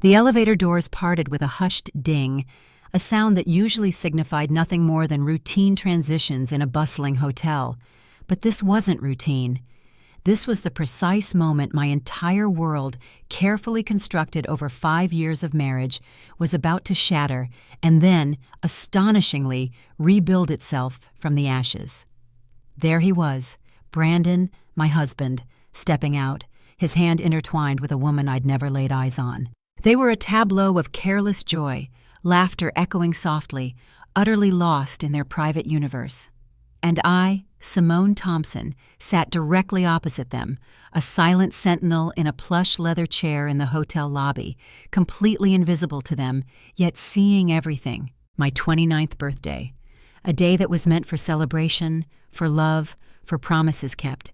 The elevator doors parted with a hushed ding, a sound that usually signified nothing more than routine transitions in a bustling hotel. But this wasn't routine. This was the precise moment my entire world, carefully constructed over 5 years of marriage, was about to shatter and then, astonishingly, rebuild itself from the ashes. There he was, Brandon, my husband, stepping out, his hand intertwined with a woman I'd never laid eyes on. They were a tableau of careless joy, laughter echoing softly, utterly lost in their private universe. And I, Simone Thompson, sat directly opposite them, a silent sentinel in a plush leather chair in the hotel lobby, completely invisible to them, yet seeing everything. My 29th birthday, a day that was meant for celebration, for love, for promises kept.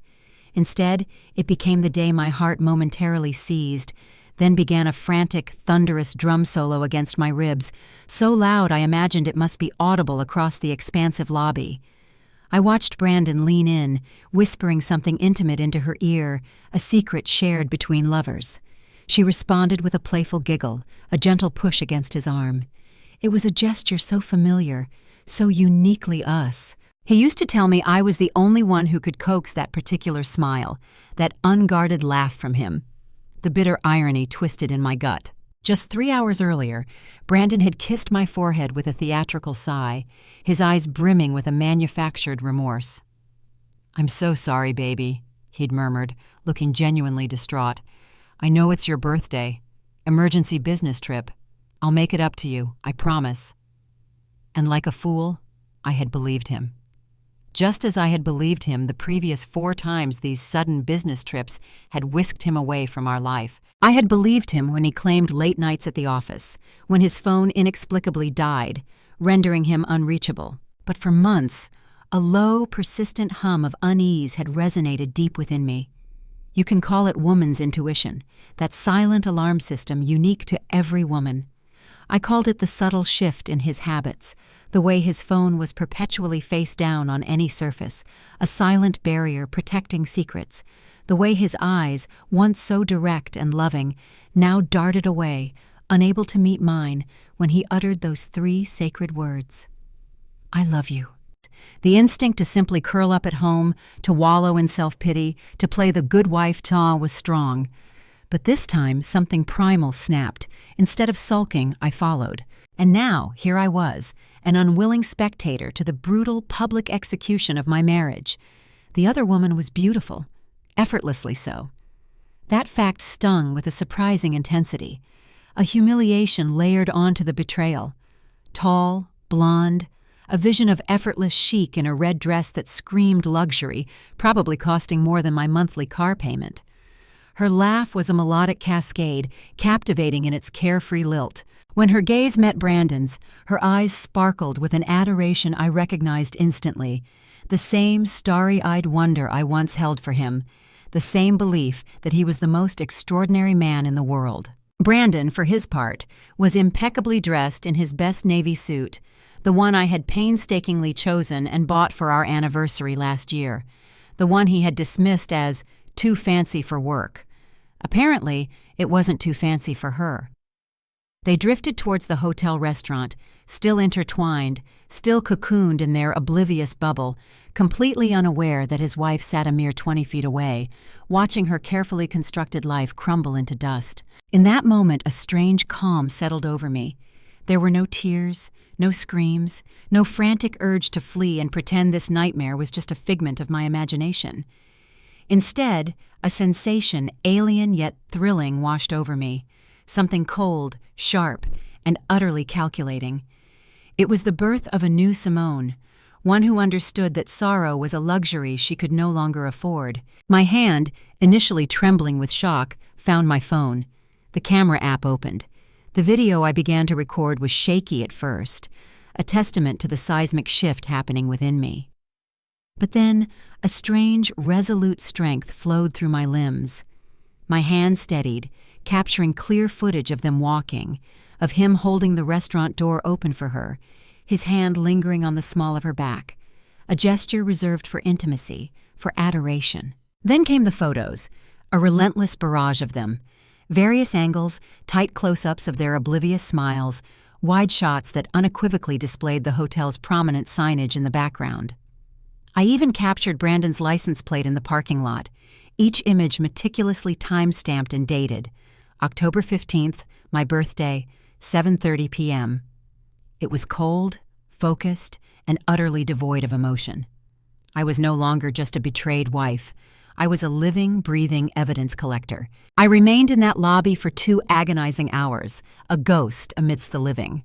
Instead, it became the day my heart momentarily seized, then began a frantic, thunderous drum solo against my ribs, so loud I imagined it must be audible across the expansive lobby. I watched Brandon lean in, whispering something intimate into her ear, a secret shared between lovers. She responded with a playful giggle, a gentle push against his arm. It was a gesture so familiar, so uniquely us. He used to tell me I was the only one who could coax that particular smile, that unguarded laugh from him. The bitter irony twisted in my gut. Just 3 hours earlier, Brandon had kissed my forehead with a theatrical sigh, his eyes brimming with a manufactured remorse. "I'm so sorry, baby," he'd murmured, looking genuinely distraught. "I know it's your birthday. Emergency business trip. I'll make it up to you, I promise." And like a fool, I had believed him. Just as I had believed him the previous 4 times these sudden business trips had whisked him away from our life. I had believed him when he claimed late nights at the office, when his phone inexplicably died, rendering him unreachable. But for months, a low, persistent hum of unease had resonated deep within me. You can call it woman's intuition, that silent alarm system unique to every woman. I called it the subtle shift in his habits, the way his phone was perpetually face down on any surface, a silent barrier protecting secrets, the way his eyes, once so direct and loving, now darted away, unable to meet mine, when he uttered those 3 sacred words. "I love you." The instinct to simply curl up at home, to wallow in self-pity, to play the good wife was strong. But this time, something primal snapped. Instead of sulking, I followed. And now, here I was, an unwilling spectator to the brutal public execution of my marriage. The other woman was beautiful, effortlessly so. That fact stung with a surprising intensity, a humiliation layered onto the betrayal. Tall, blonde, a vision of effortless chic in a red dress that screamed luxury, probably costing more than my monthly car payment. Her laugh was a melodic cascade, captivating in its carefree lilt. When her gaze met Brandon's, her eyes sparkled with an adoration I recognized instantly, the same starry-eyed wonder I once held for him, the same belief that he was the most extraordinary man in the world. Brandon, for his part, was impeccably dressed in his best navy suit, the one I had painstakingly chosen and bought for our anniversary last year, the one he had dismissed as too fancy for work. Apparently, it wasn't too fancy for her. They drifted towards the hotel restaurant, still intertwined, still cocooned in their oblivious bubble, completely unaware that his wife sat a mere 20 feet away, watching her carefully constructed life crumble into dust. In that moment, a strange calm settled over me. There were no tears, no screams, no frantic urge to flee and pretend this nightmare was just a figment of my imagination. Instead, a sensation alien yet thrilling washed over me, something cold, sharp, and utterly calculating. It was the birth of a new Simone, one who understood that sorrow was a luxury she could no longer afford. My hand, initially trembling with shock, found my phone. The camera app opened. The video I began to record was shaky at first, a testament to the seismic shift happening within me. But then, a strange, resolute strength flowed through my limbs. My hand steadied, capturing clear footage of them walking, of him holding the restaurant door open for her, his hand lingering on the small of her back, a gesture reserved for intimacy, for adoration. Then came the photos, a relentless barrage of them, Various angles, tight close-ups of their oblivious smiles, wide shots that unequivocally displayed the hotel's prominent signage in the background. I even captured Brandon's license plate in the parking lot, each image meticulously time-stamped and dated. October 15th, my birthday, 7:30 p.m. It was cold, focused, and utterly devoid of emotion. I was no longer just a betrayed wife. I was a living, breathing evidence collector. I remained in that lobby for 2 agonizing hours, a ghost amidst the living.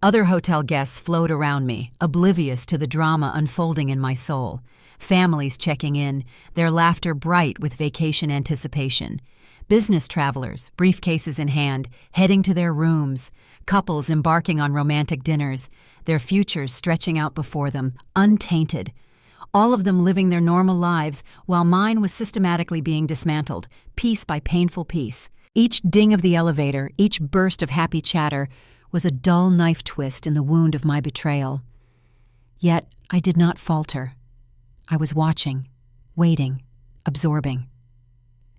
Other hotel guests flowed around me, oblivious to the drama unfolding in my soul. Families checking in, their laughter bright with vacation anticipation. Business travelers, briefcases in hand, heading to their rooms. Couples embarking on romantic dinners, their futures stretching out before them, untainted. All of them living their normal lives, while mine was systematically being dismantled, piece by painful piece. Each ding of the elevator, each burst of happy chatter, was a dull knife twist in the wound of my betrayal. Yet I did not falter. I was watching, waiting, absorbing.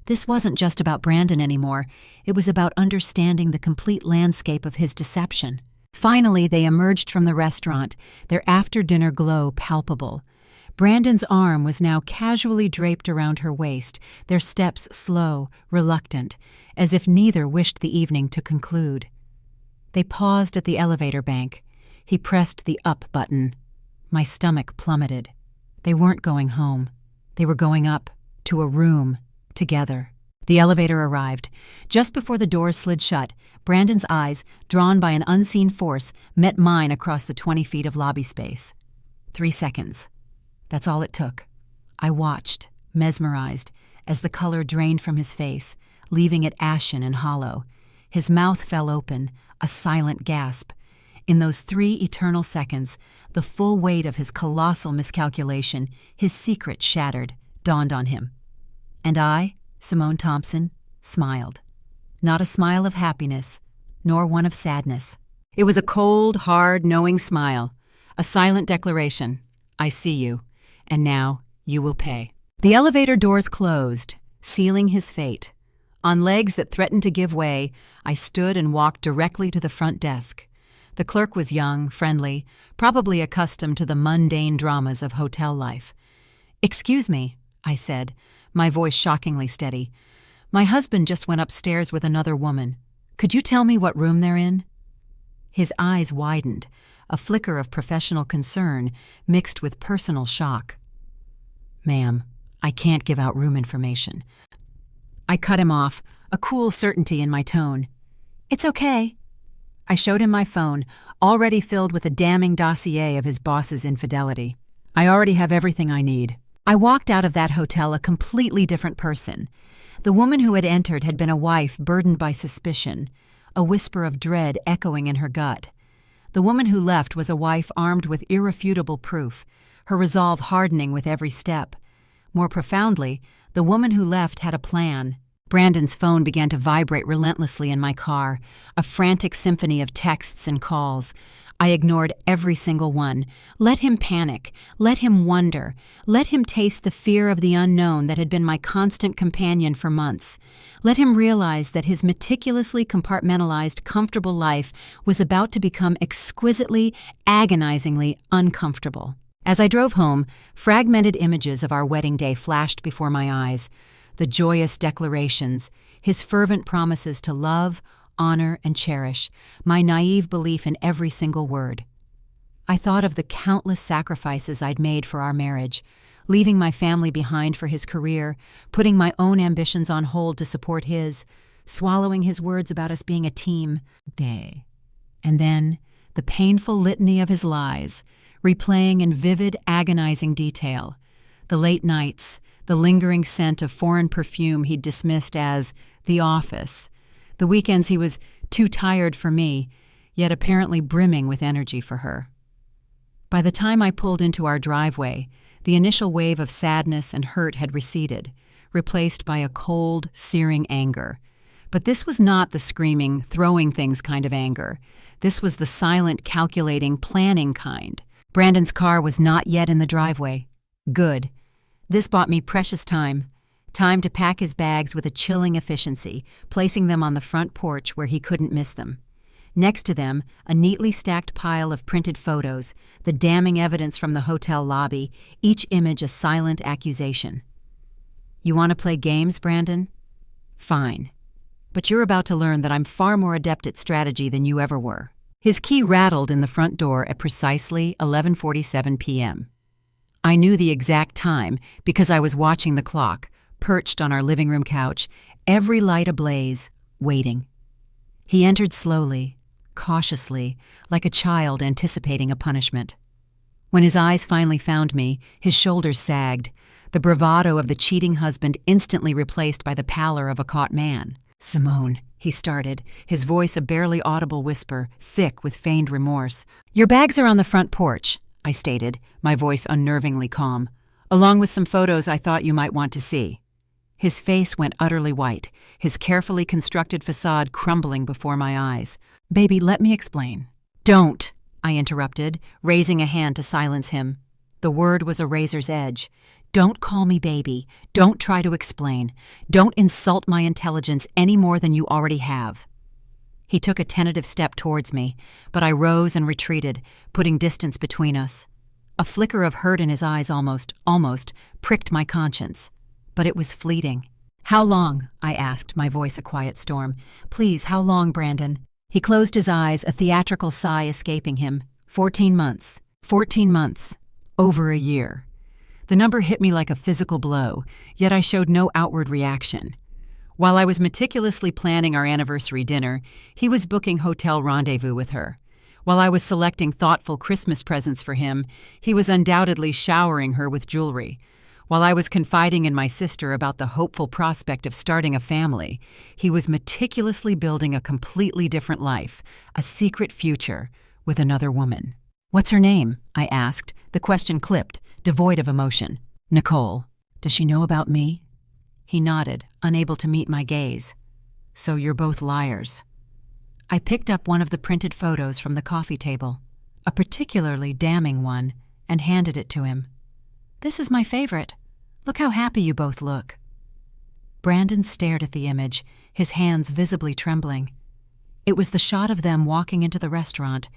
This wasn't just about Brandon anymore. It was about understanding the complete landscape of his deception. Finally, they emerged from the restaurant, their after-dinner glow palpable. Brandon's arm was now casually draped around her waist, their steps slow, reluctant, as if neither wished the evening to conclude. They paused at the elevator bank. He pressed the up button. My stomach plummeted. They weren't going home. They were going up, to a room, together. The elevator arrived. Just before the doors slid shut, Brandon's eyes, drawn by an unseen force, met mine across the 20 feet of lobby space. 3 seconds. That's all it took. I watched, mesmerized, as the color drained from his face, leaving it ashen and hollow. His mouth fell open, a silent gasp. In those 3 eternal seconds, the full weight of his colossal miscalculation, his secret shattered, dawned on him. And I, Simone Thompson, smiled. Not a smile of happiness, nor one of sadness. It was a cold, hard, knowing smile, a silent declaration. I see you, and now you will pay. The elevator doors closed, sealing his fate. On legs that threatened to give way, I stood and walked directly to the front desk. The clerk was young, friendly, probably accustomed to the mundane dramas of hotel life. "Excuse me," I said, my voice shockingly steady. "My husband just went upstairs with another woman. Could you tell me what room they're in?" His eyes widened, a flicker of professional concern mixed with personal shock. "Ma'am, I can't give out room information." I cut him off, a cool certainty in my tone. "It's okay." I showed him my phone, already filled with a damning dossier of his boss's infidelity. "I already have everything I need." I walked out of that hotel a completely different person. The woman who had entered had been a wife burdened by suspicion, a whisper of dread echoing in her gut. The woman who left was a wife armed with irrefutable proof, her resolve hardening with every step. More profoundly, the woman who left had a plan. Brandon's phone began to vibrate relentlessly in my car, a frantic symphony of texts and calls. I ignored every single one. Let him panic. Let him wonder. Let him taste the fear of the unknown that had been my constant companion for months. Let him realize that his meticulously compartmentalized, comfortable life was about to become exquisitely, agonizingly uncomfortable. As I drove home, fragmented images of our wedding day flashed before my eyes. The joyous declarations, his fervent promises to love, honor, and cherish, my naive belief in every single word. I thought of the countless sacrifices I'd made for our marriage, leaving my family behind for his career, putting my own ambitions on hold to support his, swallowing his words about us being a team. And then the painful litany of his lies, replaying in vivid, agonizing detail. The late nights, the lingering scent of foreign perfume he'd dismissed as the office. The weekends he was too tired for me, yet apparently brimming with energy for her. By the time I pulled into our driveway, the initial wave of sadness and hurt had receded, replaced by a cold, searing anger. But this was not the screaming, throwing things kind of anger. This was the silent, calculating, planning kind. Brandon's car was not yet in the driveway. Good. This bought me precious time. Time to pack his bags with a chilling efficiency, placing them on the front porch where he couldn't miss them. Next to them, a neatly stacked pile of printed photos, the damning evidence from the hotel lobby, each image a silent accusation. "You want to play games, Brandon? Fine. But you're about to learn that I'm far more adept at strategy than you ever were." His key rattled in the front door at precisely 11:47 p.m. I knew the exact time because I was watching the clock, perched on our living room couch, every light ablaze, waiting. He entered slowly, cautiously, like a child anticipating a punishment. When his eyes finally found me, his shoulders sagged, the bravado of the cheating husband instantly replaced by the pallor of a caught man. "Simone," he started, his voice a barely audible whisper, thick with feigned remorse. "Your bags are on the front porch," I stated, my voice unnervingly calm, "along with some photos I thought you might want to see." His face went utterly white, his carefully constructed facade crumbling before my eyes. "Baby, let me explain." "Don't," I interrupted, raising a hand to silence him. The word was a razor's edge. "Don't call me baby. Don't try to explain. Don't insult my intelligence any more than you already have." He took a tentative step towards me, but I rose and retreated, putting distance between us. A flicker of hurt in his eyes almost pricked my conscience. But it was fleeting. "How long?" I asked, my voice a quiet storm. "Please, how long, Brandon?" He closed his eyes, a theatrical sigh escaping him. 14 months. 14 months. Over a year. The number hit me like a physical blow, yet I showed no outward reaction. While I was meticulously planning our anniversary dinner, he was booking hotel rendezvous with her. While I was selecting thoughtful Christmas presents for him, he was undoubtedly showering her with jewelry. While I was confiding in my sister about the hopeful prospect of starting a family, he was meticulously building a completely different life, a secret future, with another woman. "What's her name?" I asked, the question clipped, devoid of emotion. "Nicole. Does she know about me?" He nodded, unable to meet my gaze. "So you're both liars." I picked up one of the printed photos from the coffee table, a particularly damning one, and handed it to him. "This is my favorite. Look how happy you both look." Brandon stared at the image, his hands visibly trembling. It was the shot of them walking into the restaurant,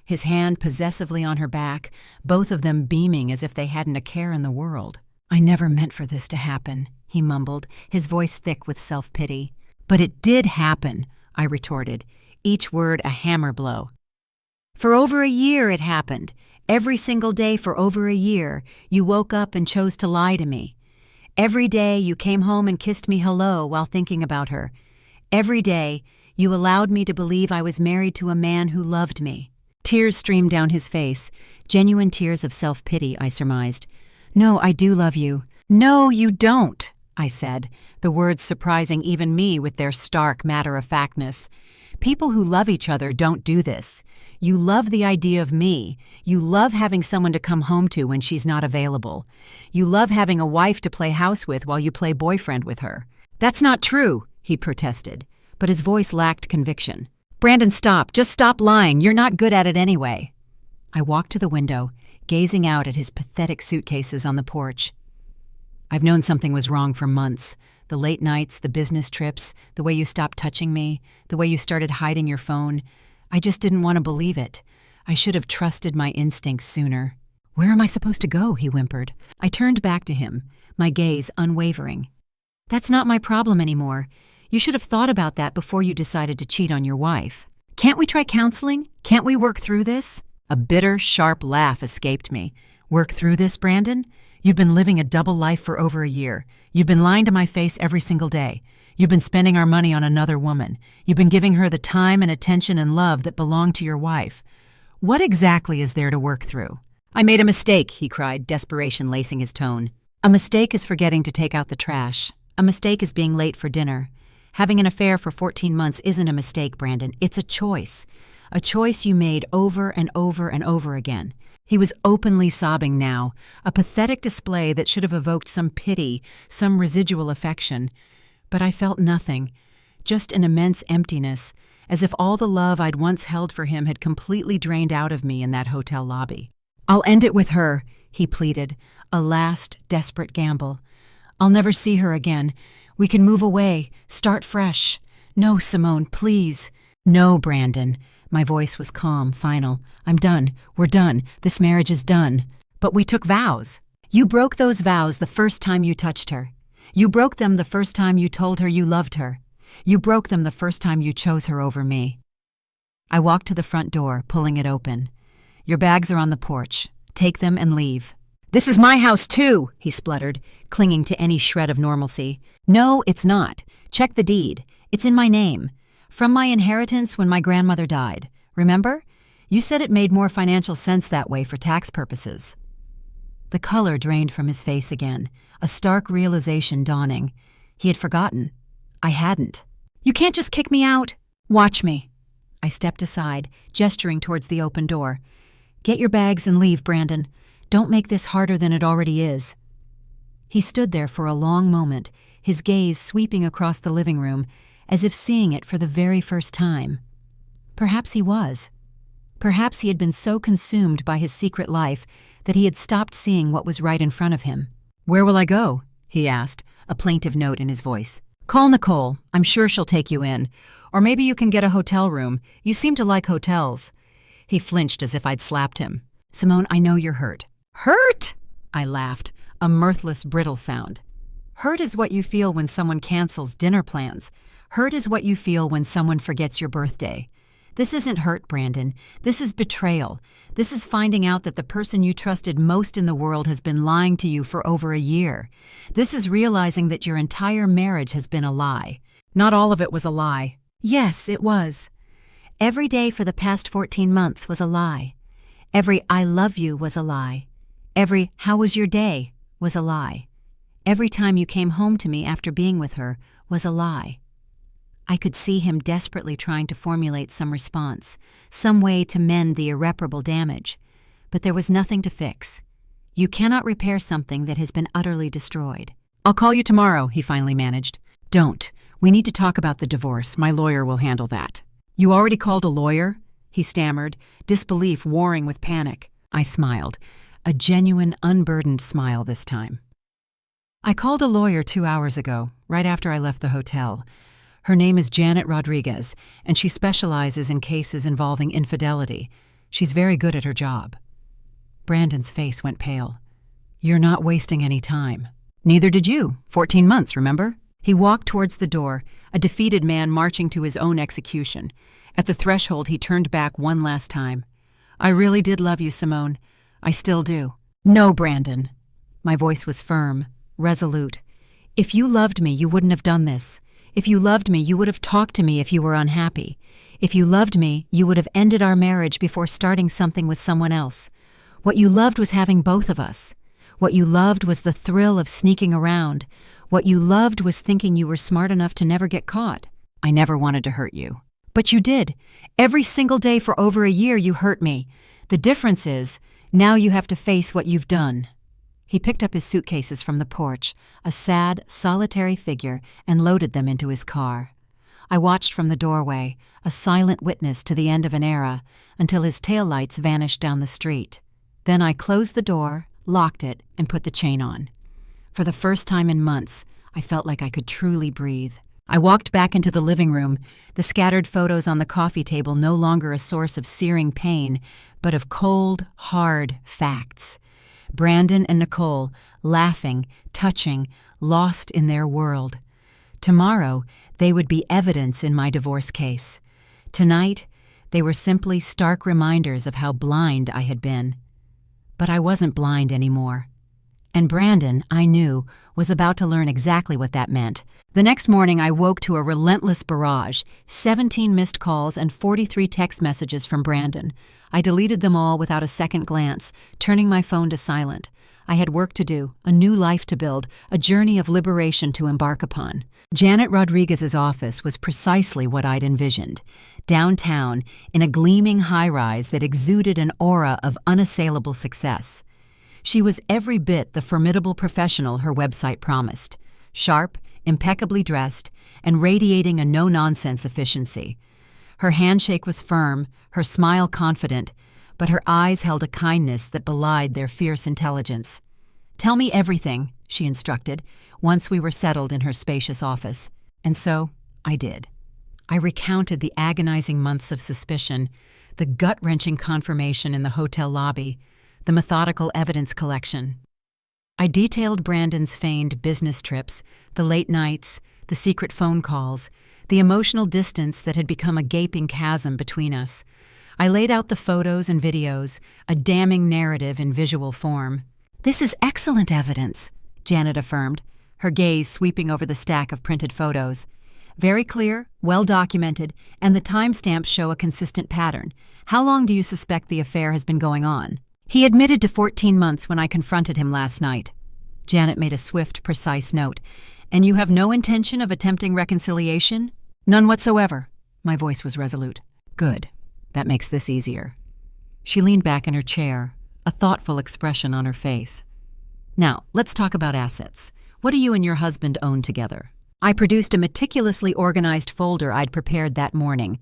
his hand possessively on her back, both of them beaming as if they hadn't a care in the world. "I never meant for this to happen," he mumbled, his voice thick with self-pity. "But it did happen," I retorted, each word a hammer blow. "For over a year it happened. Every single day for over a year, you woke up and chose to lie to me. Every day you came home and kissed me hello while thinking about her. Every day you allowed me to believe I was married to a man who loved me." Tears streamed down his face, genuine tears of self-pity, I surmised. "No, I do love you." "No, you don't," I said, the words surprising even me with their stark matter-of-factness. "People who love each other don't do this. You love the idea of me. You love having someone to come home to when she's not available. You love having a wife to play house with while you play boyfriend with her." "That's not true," he protested, but his voice lacked conviction. "Brandon, stop. Just stop lying. You're not good at it anyway." I walked to the window, gazing out at his pathetic suitcases on the porch. "I've known something was wrong for months. The late nights, the business trips, the way you stopped touching me, the way you started hiding your phone. I just didn't want to believe it. I should have trusted my instincts sooner." "Where am I supposed to go?" he whimpered. I turned back to him, my gaze unwavering. "That's not my problem anymore. You should have thought about that before you decided to cheat on your wife. Can't we try counseling? Can't we work through this?" A bitter, sharp laugh escaped me. "Work through this, Brandon? You've been living a double life for over a year. You've been lying to my face every single day. You've been spending our money on another woman. You've been giving her the time and attention and love that belonged to your wife. What exactly is there to work through?" "I made a mistake," he cried, desperation lacing his tone. "A mistake is forgetting to take out the trash. A mistake is being late for dinner. Having an affair for 14 months isn't a mistake, Brandon. It's a choice. A choice you made over and over and over again." He was openly sobbing now, a pathetic display that should have evoked some pity, some residual affection. But I felt nothing, just an immense emptiness, as if all the love I'd once held for him had completely drained out of me in that hotel lobby. "I'll end it with her," he pleaded, a last desperate gamble. I'll never see her again. We can move away, start fresh. No, Simone, please. No, Brandon. My voice was calm, final. I'm done. We're done. This marriage is done. But we took vows. You broke those vows the first time you touched her. You broke them the first time you told her you loved her. You broke them the first time you chose her over me. I walked to the front door, pulling it open. Your bags are on the porch. Take them and leave. This is my house too, he spluttered, clinging to any shred of normalcy. No, it's not. Check the deed. It's in my name. From my inheritance when my grandmother died. Remember? You said it made more financial sense that way for tax purposes. The color drained from his face again, a stark realization dawning. He had forgotten. I hadn't. You can't just kick me out. Watch me. I stepped aside, gesturing towards the open door. Get your bags and leave, Brandon. Don't make this harder than it already is. He stood there for a long moment, his gaze sweeping across the living room, as if seeing it for the very first time. Perhaps he was. Perhaps he had been so consumed by his secret life that he had stopped seeing what was right in front of him. Where will I go? He asked, a plaintive note in his voice. Call Nicole. I'm sure she'll take you in. Or maybe you can get a hotel room. You seem to like hotels. He flinched as if I'd slapped him. Simone, I know you're hurt. Hurt? I laughed, a mirthless, brittle sound. Hurt is what you feel when someone cancels dinner plans. Hurt is what you feel when someone forgets your birthday. This isn't hurt, Brandon. This is betrayal. This is finding out that the person you trusted most in the world has been lying to you for over a year. This is realizing that your entire marriage has been a lie. Not all of it was a lie. Yes, it was. Every day for the past 14 months was a lie. Every I love you was a lie. Every how was your day was a lie. Every time you came home to me after being with her was a lie. I could see him desperately trying to formulate some response, some way to mend the irreparable damage. But there was nothing to fix. You cannot repair something that has been utterly destroyed. I'll call you tomorrow, he finally managed. Don't. We need to talk about the divorce. My lawyer will handle that. You already called a lawyer? He stammered, disbelief warring with panic. I smiled, a genuine, unburdened smile this time. I called a lawyer 2 hours ago, right after I left the hotel. Her name is Janet Rodriguez, and she specializes in cases involving infidelity. She's very good at her job. Brandon's face went pale. You're not wasting any time. Neither did you. 14 months, remember? He walked towards the door, a defeated man marching to his own execution. At the threshold, he turned back one last time. I really did love you, Simone. I still do. No, Brandon. My voice was firm, resolute. If you loved me, you wouldn't have done this. If you loved me, you would have talked to me if you were unhappy. If you loved me, you would have ended our marriage before starting something with someone else. What you loved was having both of us. What you loved was the thrill of sneaking around. What you loved was thinking you were smart enough to never get caught. I never wanted to hurt you. But you did. Every single day for over a year you hurt me. The difference is, now you have to face what you've done. He picked up his suitcases from the porch, a sad, solitary figure, and loaded them into his car. I watched from the doorway, a silent witness to the end of an era, until his taillights vanished down the street. Then I closed the door, locked it, and put the chain on. For the first time in months, I felt like I could truly breathe. I walked back into the living room, the scattered photos on the coffee table no longer a source of searing pain, but of cold, hard facts. Brandon and Nicole, laughing, touching, lost in their world. Tomorrow, they would be evidence in my divorce case. Tonight, they were simply stark reminders of how blind I had been. But I wasn't blind anymore. And Brandon, I knew, was about to learn exactly what that meant. The next morning, I woke to a relentless barrage, 17 missed calls and 43 text messages from Brandon. I deleted them all without a second glance, turning my phone to silent. I had work to do, a new life to build, a journey of liberation to embark upon. Janet Rodriguez's office was precisely what I'd envisioned. Downtown, in a gleaming high-rise that exuded an aura of unassailable success. She was every bit the formidable professional her website promised. Sharp, impeccably dressed, and radiating a no-nonsense efficiency. Her handshake was firm, her smile confident, but her eyes held a kindness that belied their fierce intelligence. "Tell me everything," she instructed, once we were settled in her spacious office. And so I did. I recounted the agonizing months of suspicion, the gut-wrenching confirmation in the hotel lobby, the methodical evidence collection. I detailed Brandon's feigned business trips, the late nights, the secret phone calls, the emotional distance that had become a gaping chasm between us. I laid out the photos and videos, a damning narrative in visual form. "This is excellent evidence," Janet affirmed, her gaze sweeping over the stack of printed photos. "Very clear, well documented, and the timestamps show a consistent pattern. How long do you suspect the affair has been going on?" "He admitted to 14 months when I confronted him last night." Janet made a swift, precise note. "And you have no intention of attempting reconciliation?" "None whatsoever." My voice was resolute. "Good. That makes this easier." She leaned back in her chair, a thoughtful expression on her face. "Now, let's talk about assets. What do you and your husband own together?" I produced a meticulously organized folder I'd prepared that morning.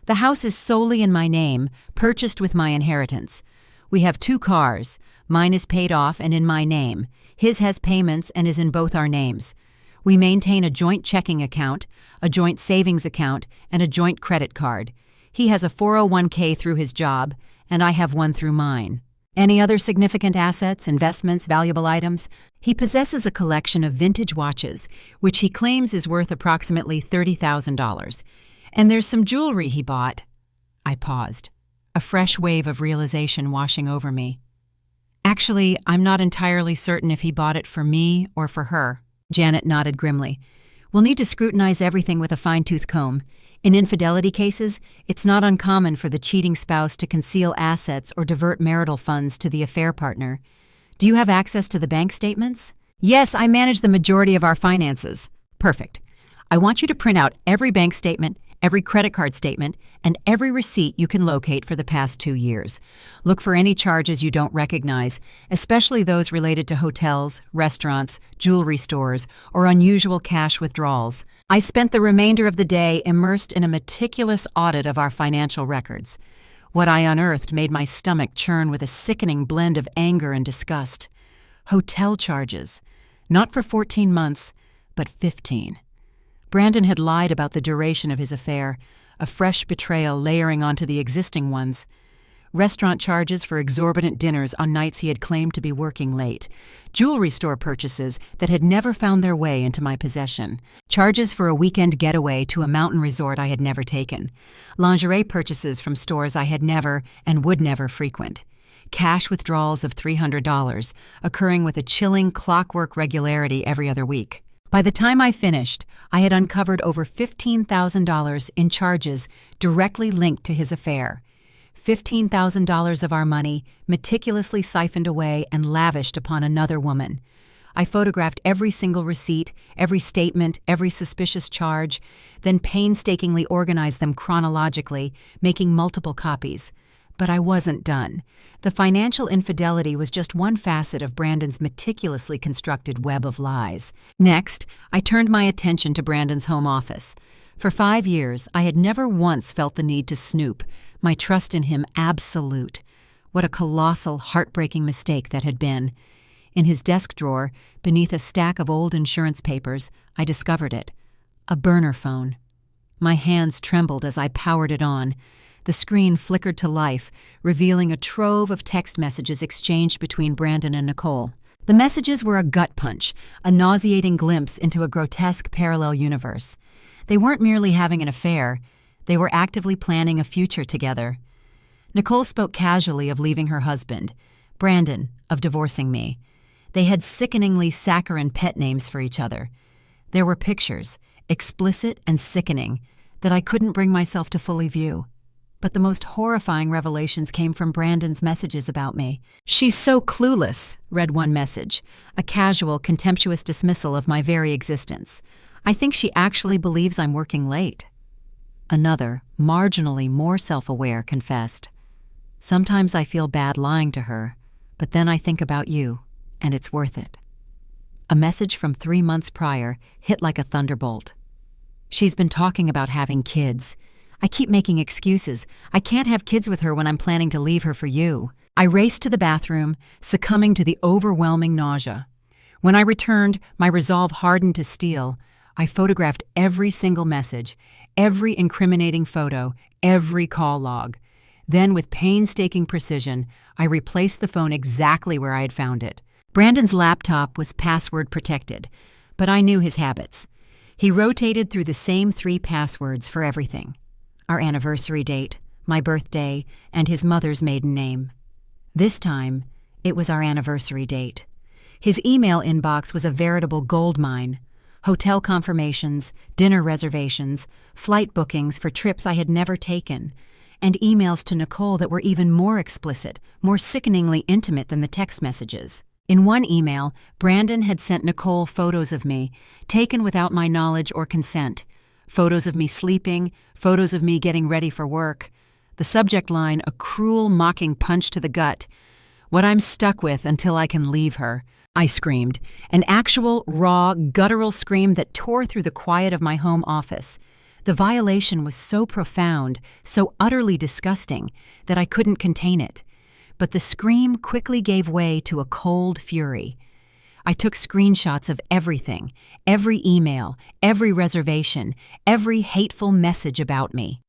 "The house is solely in my name, purchased with my inheritance. We have 2 cars. Mine is paid off and in my name. His has payments and is in both our names. We maintain a joint checking account, a joint savings account, and a joint credit card. He has a 401k through his job, and I have one through mine." "Any other significant assets, investments, valuable items?" "He possesses a collection of vintage watches, which he claims is worth approximately $30,000. And there's some jewelry he bought." I paused, a fresh wave of realization washing over me. "Actually, I'm not entirely certain if he bought it for me or for her." Janet nodded grimly. "We'll need to scrutinize everything with a fine-tooth comb. In infidelity cases, it's not uncommon for the cheating spouse to conceal assets or divert marital funds to the affair partner. Do you have access to the bank statements?" "Yes, I manage the majority of our finances." "Perfect. I want you to print out every bank statement, every credit card statement, and every receipt you can locate for the past 2 years. Look for any charges you don't recognize, especially those related to hotels, restaurants, jewelry stores, or unusual cash withdrawals." I spent the remainder of the day immersed in a meticulous audit of our financial records. What I unearthed made my stomach churn with a sickening blend of anger and disgust. Hotel charges. Not for 14 months, but 15. Brandon had lied about the duration of his affair, a fresh betrayal layering onto the existing ones. Restaurant charges for exorbitant dinners on nights he had claimed to be working late. Jewelry store purchases that had never found their way into my possession. Charges for a weekend getaway to a mountain resort I had never taken. Lingerie purchases from stores I had never and would never frequent. Cash withdrawals of $300, occurring with a chilling clockwork regularity every other week. By the time I finished, I had uncovered over $15,000 in charges directly linked to his affair. $15,000 of our money meticulously siphoned away and lavished upon another woman. I photographed every single receipt, every statement, every suspicious charge, then painstakingly organized them chronologically, making multiple copies. But I wasn't done. The financial infidelity was just one facet of Brandon's meticulously constructed web of lies. Next, I turned my attention to Brandon's home office. For 5 years, I had never once felt the need to snoop, my trust in him absolute. What a colossal, heartbreaking mistake that had been. In his desk drawer, beneath a stack of old insurance papers, I discovered it. A burner phone. My hands trembled as I powered it on. The screen flickered to life, revealing a trove of text messages exchanged between Brandon and Nicole. The messages were a gut punch, a nauseating glimpse into a grotesque parallel universe. They weren't merely having an affair, they were actively planning a future together. Nicole spoke casually of leaving her husband, Brandon, of divorcing me. They had sickeningly saccharine pet names for each other. There were pictures, explicit and sickening, that I couldn't bring myself to fully view. But the most horrifying revelations came from Brandon's messages about me. "She's so clueless," read one message, a casual, contemptuous dismissal of my very existence. "I think she actually believes I'm working late." Another, marginally more self-aware, confessed, "Sometimes I feel bad lying to her, but then I think about you, and it's worth it." A message from 3 months prior hit like a thunderbolt. "She's been talking about having kids. I keep making excuses. I can't have kids with her when I'm planning to leave her for you." I raced to the bathroom, succumbing to the overwhelming nausea. When I returned, my resolve hardened to steel. I photographed every single message, every incriminating photo, every call log. Then, with painstaking precision, I replaced the phone exactly where I had found it. Brandon's laptop was password protected, but I knew his habits. He rotated through the same 3 passwords for everything: our anniversary date, my birthday, and his mother's maiden name. This time, it was our anniversary date. His email inbox was a veritable goldmine. Hotel confirmations, dinner reservations, flight bookings for trips I had never taken, and emails to Nicole that were even more explicit, more sickeningly intimate than the text messages. In one email, Brandon had sent Nicole photos of me, taken without my knowledge or consent. Photos of me sleeping, photos of me getting ready for work. The subject line, a cruel, mocking punch to the gut. What I'm stuck with until I can leave her, I screamed, an actual, raw, guttural scream that tore through the quiet of my home office. The violation was so profound, so utterly disgusting, that I couldn't contain it. But the scream quickly gave way to a cold fury. I took screenshots of everything, every email, every reservation, every hateful message about me.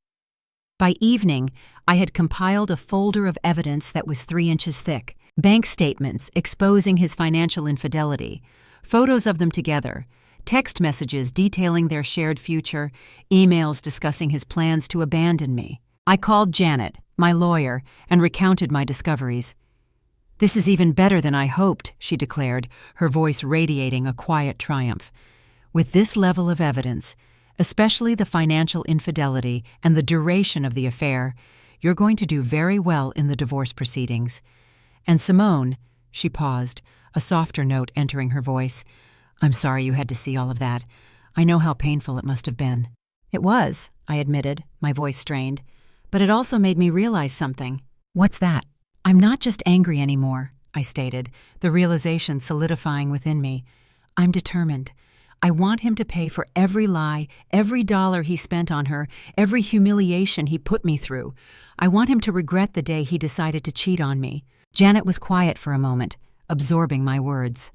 By evening, I had compiled a folder of evidence that was 3 inches thick. Bank statements exposing his financial infidelity, photos of them together, text messages detailing their shared future, emails discussing his plans to abandon me. I called Janet, my lawyer, and recounted my discoveries. "This is even better than I hoped," she declared, her voice radiating a quiet triumph. "With this level of evidence, especially the financial infidelity and the duration of the affair, you're going to do very well in the divorce proceedings. And Simone," she paused, a softer note entering her voice, "I'm sorry you had to see all of that. I know how painful it must have been." "It was," I admitted, my voice strained, "but it also made me realize something." "What's that?" "I'm not just angry anymore," I stated, the realization solidifying within me. "I'm determined. I want him to pay for every lie, every dollar he spent on her, every humiliation he put me through. I want him to regret the day he decided to cheat on me." Janet was quiet for a moment, absorbing my words.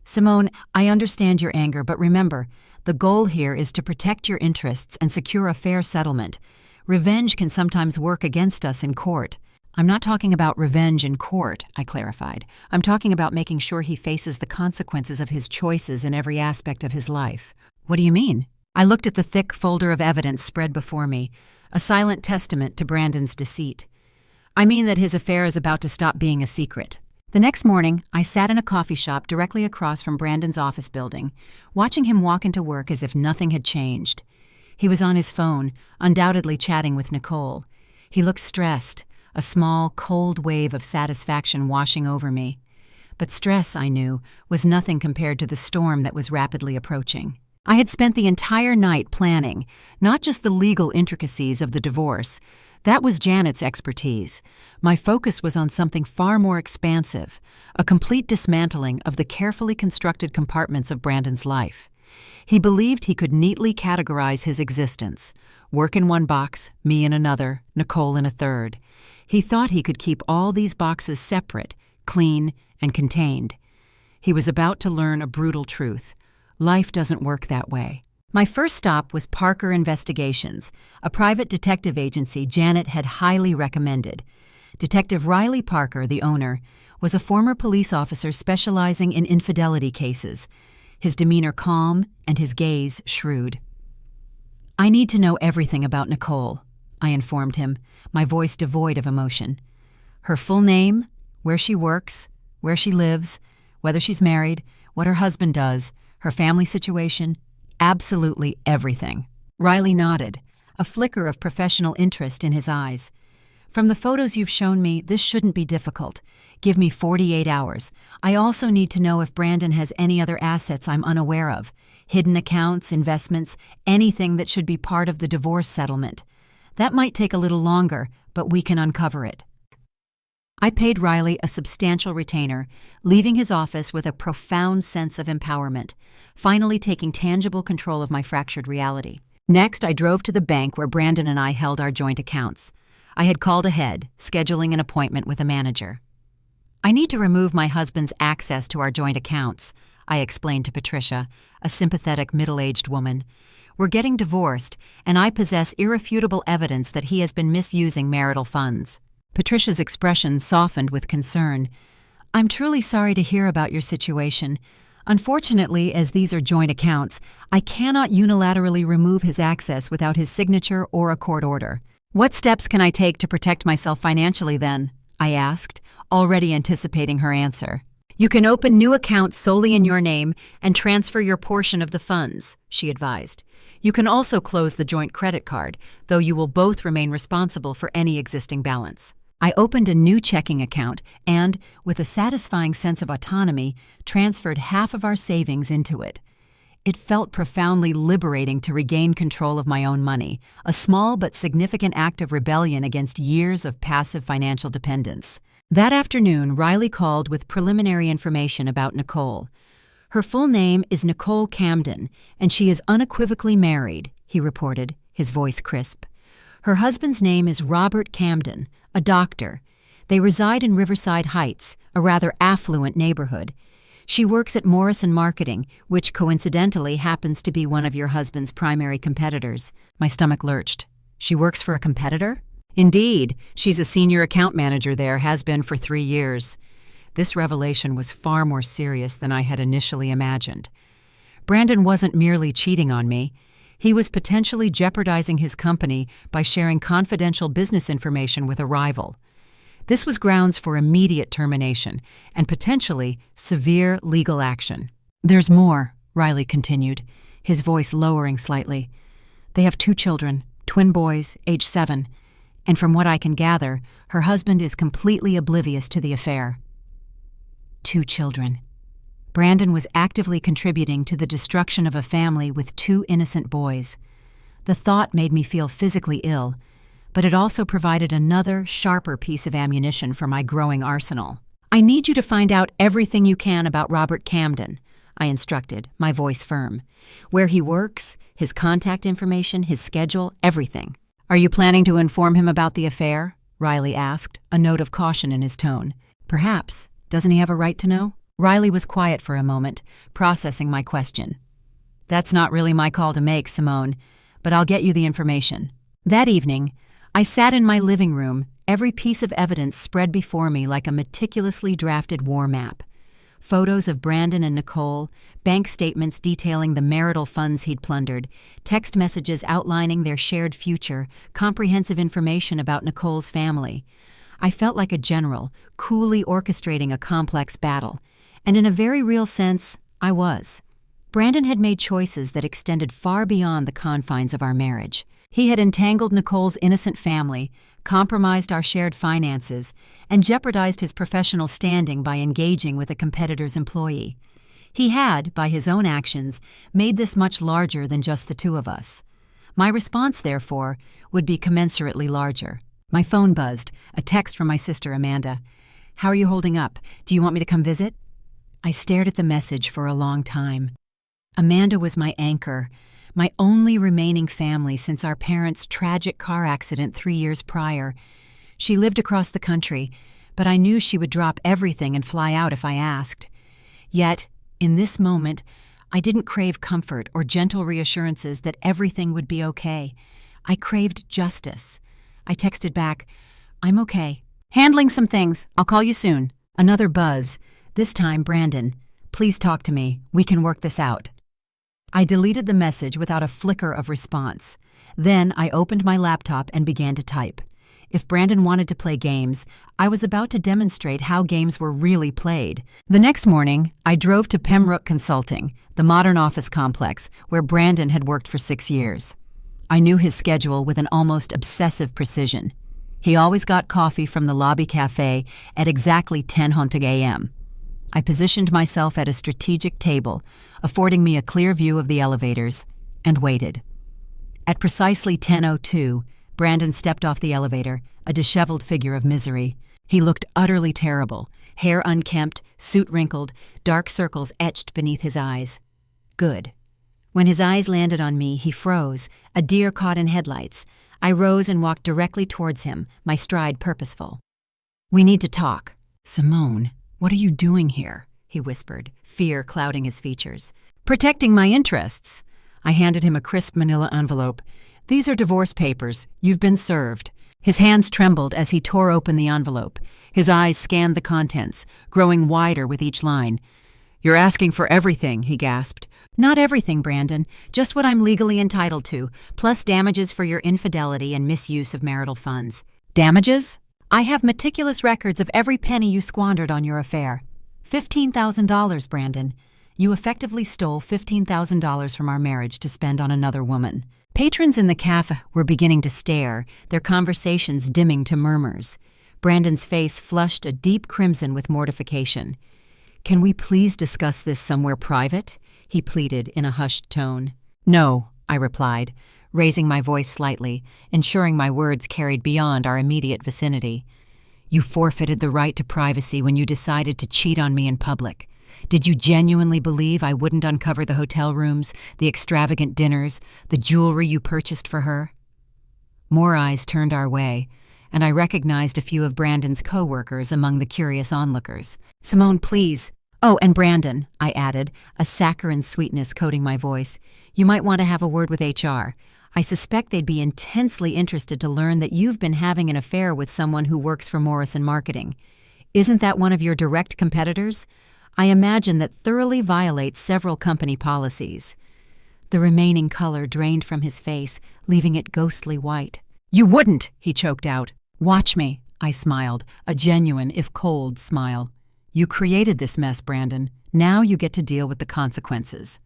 "Simone, I understand your anger, but remember, the goal here is to protect your interests and secure a fair settlement. Revenge can sometimes work against us in court." "I'm not talking about revenge in court," I clarified. "I'm talking about making sure he faces the consequences of his choices in every aspect of his life." "What do you mean?" I looked at the thick folder of evidence spread before me, a silent testament to Brandon's deceit. "I mean that his affair is about to stop being a secret." The next morning, I sat in a coffee shop directly across from Brandon's office building, watching him walk into work as if nothing had changed. He was on his phone, undoubtedly chatting with Nicole. He looked stressed, a small, cold wave of satisfaction washing over me. But stress, I knew, was nothing compared to the storm that was rapidly approaching. I had spent the entire night planning, not just the legal intricacies of the divorce. That was Janet's expertise. My focus was on something far more expansive, a complete dismantling of the carefully constructed compartments of Brandon's life. He believed he could neatly categorize his existence: work in one box, me in another, Nicole in a third. He thought he could keep all these boxes separate, clean, and contained. He was about to learn a brutal truth. Life doesn't work that way. My first stop was Parker Investigations, a private detective agency Janet had highly recommended. Detective Riley Parker, the owner, was a former police officer specializing in infidelity cases, his demeanor calm and his gaze shrewd. "I need to know everything about Nicole," I informed him, my voice devoid of emotion. "Her full name, where she works, where she lives, whether she's married, what her husband does, her family situation, absolutely everything." Riley nodded, a flicker of professional interest in his eyes. "From the photos you've shown me, this shouldn't be difficult. Give me 48 hours. I also need to know if Brandon has any other assets I'm unaware of, hidden accounts, investments, anything that should be part of the divorce settlement. That might take a little longer, but we can uncover it." I paid Riley a substantial retainer, leaving his office with a profound sense of empowerment, finally taking tangible control of my fractured reality. Next, I drove to the bank where Brandon and I held our joint accounts. I had called ahead, scheduling an appointment with a manager. "I need to remove my husband's access to our joint accounts," I explained to Patricia, a sympathetic middle-aged woman. "We're getting divorced, and I possess irrefutable evidence that he has been misusing marital funds." Patricia's expression softened with concern. "I'm truly sorry to hear about your situation. Unfortunately, as these are joint accounts, I cannot unilaterally remove his access without his signature or a court order." "What steps can I take to protect myself financially then?" I asked, already anticipating her answer. "You can open new accounts solely in your name and transfer your portion of the funds," she advised. "You can also close the joint credit card, though you will both remain responsible for any existing balance." I opened a new checking account and, with a satisfying sense of autonomy, transferred half of our savings into it. It felt profoundly liberating to regain control of my own money, a small but significant act of rebellion against years of passive financial dependence. That afternoon, Riley called with preliminary information about Nicole. "Her full name is Nicole Camden, and she is unequivocally married," he reported, his voice crisp. "Her husband's name is Robert Camden, a doctor. They reside in Riverside Heights, a rather affluent neighborhood. She works at Morrison Marketing, which coincidentally happens to be one of your husband's primary competitors." My stomach lurched. "She works for a competitor?" "Indeed. She's a senior account manager there, has been for 3 years. This revelation was far more serious than I had initially imagined. Brandon wasn't merely cheating on me. He was potentially jeopardizing his company by sharing confidential business information with a rival. This was grounds for immediate termination and potentially severe legal action. "There's more," Riley continued, his voice lowering slightly. "They have 2 children, twin boys, age 7, and from what I can gather, her husband is completely oblivious to the affair." 2 children. Brandon was actively contributing to the destruction of a family with 2 innocent boys. The thought made me feel physically ill, but it also provided another, sharper piece of ammunition for my growing arsenal. "I need you to find out everything you can about Robert Camden," I instructed, my voice firm. "Where he works, his contact information, his schedule, everything." "Are you planning to inform him about the affair?" Riley asked, a note of caution in his tone. "Perhaps. Doesn't he have a right to know?" Riley was quiet for a moment, processing my question. "That's not really my call to make, Simone, but I'll get you the information." That evening, I sat in my living room, every piece of evidence spread before me like a meticulously drafted war map. Photos of Brandon and Nicole, bank statements detailing the marital funds he'd plundered, text messages outlining their shared future, comprehensive information about Nicole's family. I felt like a general, coolly orchestrating a complex battle. And in a very real sense, I was. Brandon had made choices that extended far beyond the confines of our marriage. He had entangled Nicole's innocent family, compromised our shared finances, and jeopardized his professional standing by engaging with a competitor's employee. He had, by his own actions, made this much larger than just the 2 of us. My response, therefore, would be commensurately larger. My phone buzzed, a text from my sister Amanda. "How are you holding up? Do you want me to come visit?" I stared at the message for a long time. Amanda was my anchor, my only remaining family since our parents' tragic car accident 3 years prior. She lived across the country, but I knew she would drop everything and fly out if I asked. Yet, in this moment, I didn't crave comfort or gentle reassurances that everything would be okay. I craved justice. I texted back, "I'm okay. Handling some things. I'll call you soon." Another buzz. This time, Brandon. "Please talk to me. We can work this out." I deleted the message without a flicker of response. Then I opened my laptop and began to type. If Brandon wanted to play games, I was about to demonstrate how games were really played. The next morning, I drove to Pembroke Consulting, the modern office complex where Brandon had worked for 6 years. I knew his schedule with an almost obsessive precision. He always got coffee from the lobby cafe at exactly 10:00 a.m. I positioned myself at a strategic table, affording me a clear view of the elevators, and waited. At precisely 10:02, Brandon stepped off the elevator, a disheveled figure of misery. He looked utterly terrible, hair unkempt, suit wrinkled, dark circles etched beneath his eyes. Good. When his eyes landed on me, he froze, a deer caught in headlights. I rose and walked directly towards him, my stride purposeful. "We need to talk." "Simone, what are you doing here?" he whispered, fear clouding his features. "Protecting my interests." I handed him a crisp manila envelope. "These are divorce papers. You've been served." His hands trembled as he tore open the envelope. His eyes scanned the contents, growing wider with each line. "You're asking for everything," he gasped. "Not everything, Brandon. Just what I'm legally entitled to, plus damages for your infidelity and misuse of marital funds." "Damages?" "I have meticulous records of every penny you squandered on your affair. $15,000, Brandon. You effectively stole $15,000 from our marriage to spend on another woman." Patrons in the cafe were beginning to stare, their conversations dimming to murmurs. Brandon's face flushed a deep crimson with mortification. "Can we please discuss this somewhere private?" he pleaded in a hushed tone. "No," I replied, raising my voice slightly, ensuring my words carried beyond our immediate vicinity. "You forfeited the right to privacy when you decided to cheat on me in public. Did you genuinely believe I wouldn't uncover the hotel rooms, the extravagant dinners, the jewelry you purchased for her?" More eyes turned our way, and I recognized a few of Brandon's co-workers among the curious onlookers. "Simone, please." "Oh, and Brandon," I added, a saccharine sweetness coating my voice, "you might want to have a word with HR. I suspect they'd be intensely interested to learn that you've been having an affair with someone who works for Morrison Marketing. Isn't that one of your direct competitors? I imagine that thoroughly violates several company policies." The remaining color drained from his face, leaving it ghostly white. "You wouldn't," he choked out. "Watch me," I smiled, a genuine, if cold, smile. "You created this mess, Brandon. Now you get to deal with the consequences."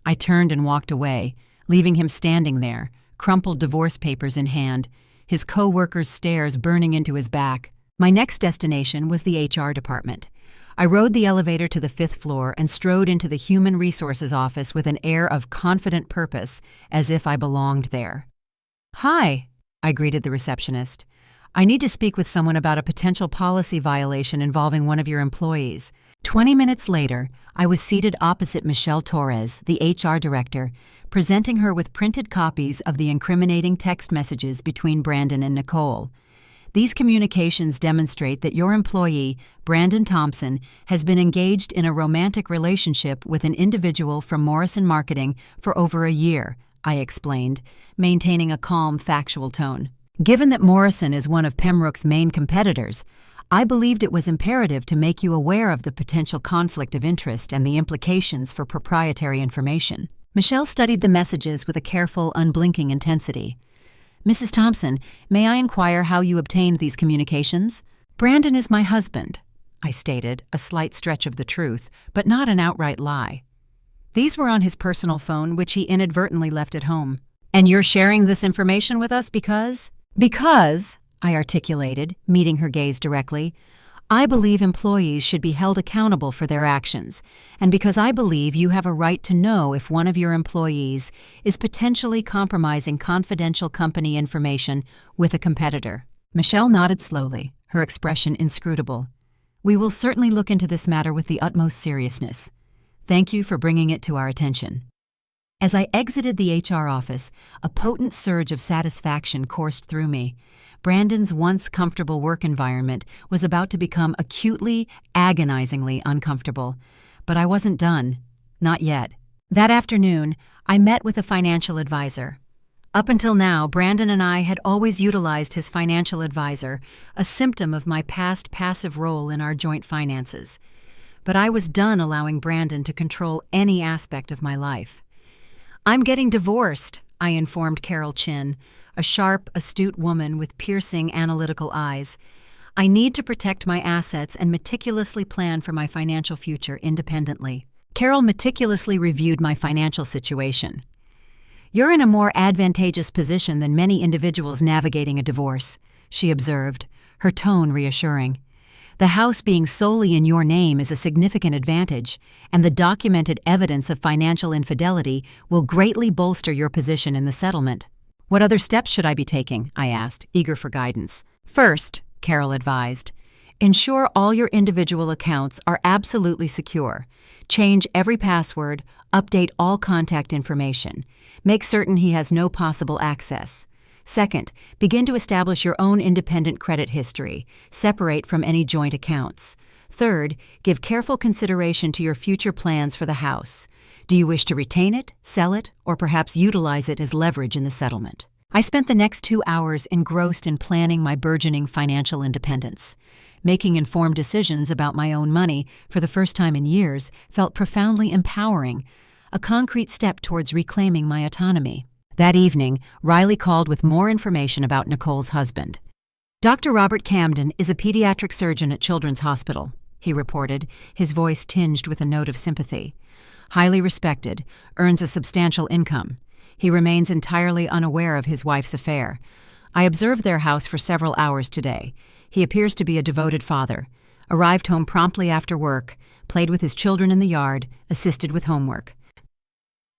I turned and walked away, leaving him standing there, crumpled divorce papers in hand, his co-workers' stares burning into his back. My next destination was the HR department. I rode the elevator to the 5th floor and strode into the Human Resources office with an air of confident purpose, as if I belonged there. "Hi," I greeted the receptionist. "I need to speak with someone about a potential policy violation involving one of your employees." 20 minutes later, I was seated opposite Michelle Torres, the HR director, presenting her with printed copies of the incriminating text messages between Brandon and Nicole. These communications demonstrate that your employee, Brandon Thompson, has been engaged in a romantic relationship with an individual from Morrison Marketing for over a year, I explained, maintaining a calm, factual tone. "Given that Morrison is one of Pembroke's main competitors, I believed it was imperative to make you aware of the potential conflict of interest and the implications for proprietary information." Michelle studied the messages with a careful, unblinking intensity. "Mrs. Thompson, may I inquire how you obtained these communications?" "Brandon is my husband," I stated, a slight stretch of the truth, but not an outright lie. "These were on his personal phone, which he inadvertently left at home." "And you're sharing this information with us because—" "Because," I articulated, meeting her gaze directly, "I believe employees should be held accountable for their actions, and because I believe you have a right to know if one of your employees is potentially compromising confidential company information with a competitor." Michelle nodded slowly, her expression inscrutable. "We will certainly look into this matter with the utmost seriousness. Thank you for bringing it to our attention." As I exited the HR office, a potent surge of satisfaction coursed through me. Brandon's once comfortable work environment was about to become acutely, agonizingly uncomfortable. But I wasn't done. Not yet. That afternoon, I met with a financial advisor. Up until now, Brandon and I had always utilized his financial advisor, a symptom of my past passive role in our joint finances. But I was done allowing Brandon to control any aspect of my life. "I'm getting divorced," I informed Carol Chin, a sharp, astute woman with piercing, analytical eyes. "I need to protect my assets and meticulously plan for my financial future independently." Carol meticulously reviewed my financial situation. "You're in a more advantageous position than many individuals navigating a divorce," she observed, her tone reassuring. "The house being solely in your name is a significant advantage, and the documented evidence of financial infidelity will greatly bolster your position in the settlement." "What other steps should I be taking?" I asked, eager for guidance. "First," Carol advised, "ensure all your individual accounts are absolutely secure. Change every password, update all contact information. Make certain he has no possible access. Second, begin to establish your own independent credit history. Separate from any joint accounts. Third, give careful consideration to your future plans for the house. Do you wish to retain it, sell it, or perhaps utilize it as leverage in the settlement? I spent the next 2 hours engrossed in planning my burgeoning financial independence. Making informed decisions about my own money for the first time in years felt profoundly empowering, a concrete step towards reclaiming my autonomy. That evening, Riley called with more information about Nicole's husband. Dr. Robert Camden is a pediatric surgeon at Children's Hospital, he reported, his voice tinged with a note of sympathy. Highly respected, earns a substantial income. He remains entirely unaware of his wife's affair. I observed their house for several hours today. He appears to be a devoted father. Arrived home promptly after work, played with his children in the yard, assisted with homework.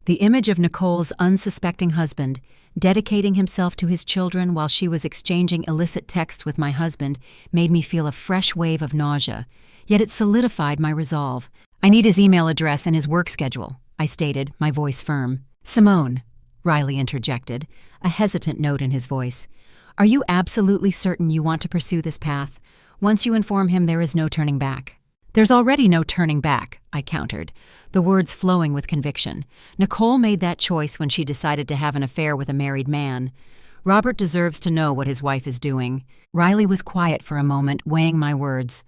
The image of Nicole's unsuspecting husband, dedicating himself to his children while she was exchanging illicit texts with my husband, made me feel a fresh wave of nausea. Yet it solidified my resolve. I need his email address and his work schedule, I stated, my voice firm. Simone, Riley interjected, a hesitant note in his voice. Are you absolutely certain you want to pursue this path? Once you inform him, there is no turning back. There's already no turning back, I countered, the words flowing with conviction. Nicole made that choice when she decided to have an affair with a married man. Robert deserves to know what his wife is doing. Riley was quiet for a moment, weighing my words.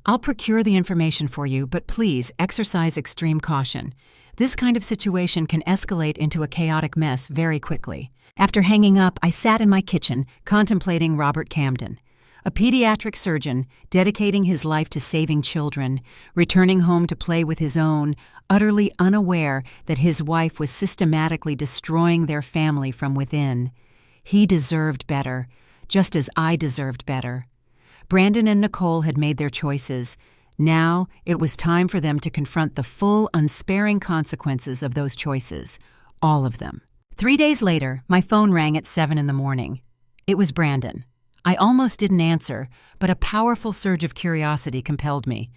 I'll procure the information for you, but please exercise extreme caution. This kind of situation can escalate into a chaotic mess very quickly. After hanging up, I sat in my kitchen, contemplating Robert Camden. A pediatric surgeon, dedicating his life to saving children, returning home to play with his own, utterly unaware that his wife was systematically destroying their family from within. He deserved better, just as I deserved better. Brandon and Nicole had made their choices. Now it was time for them to confront the full, unsparing consequences of those choices, all of them. 3 days later, my phone rang at 7 a.m. It was Brandon. I almost didn't answer, but a powerful surge of curiosity compelled me.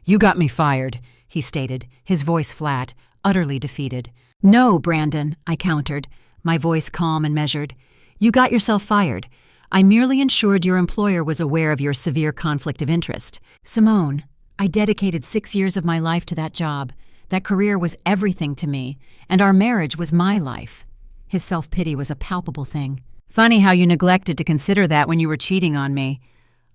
You got me fired, he stated, his voice flat, utterly defeated. No, Brandon, I countered, my voice calm and measured. You got yourself fired. I merely ensured your employer was aware of your severe conflict of interest. Simone, I dedicated 6 years of my life to that job. That career was everything to me, and our marriage was my life. His self-pity was a palpable thing. Funny how you neglected to consider that when you were cheating on me.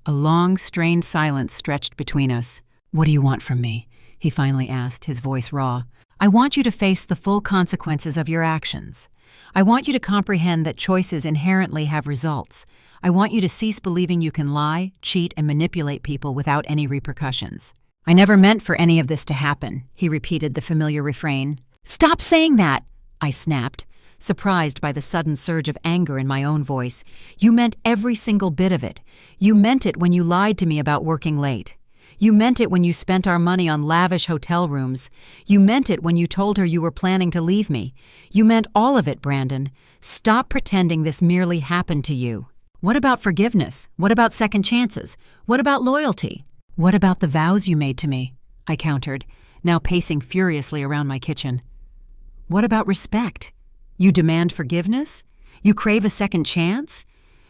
A long, strained silence stretched between us. What do you want from me? He finally asked, his voice raw. I want you to face the full consequences of your actions. I want you to comprehend that choices inherently have results. I want you to cease believing you can lie, cheat, and manipulate people without any repercussions. I never meant for any of this to happen, he repeated the familiar refrain. Stop saying that, I snapped, surprised by the sudden surge of anger in my own voice. You meant every single bit of it. You meant it when you lied to me about working late. You meant it when you spent our money on lavish hotel rooms. You meant it when you told her you were planning to leave me. You meant all of it, Brandon. Stop pretending this merely happened to you. What about forgiveness? What about second chances? What about loyalty? What about the vows you made to me? I countered, now pacing furiously around my kitchen. What about respect? You demand forgiveness? You crave a second chance?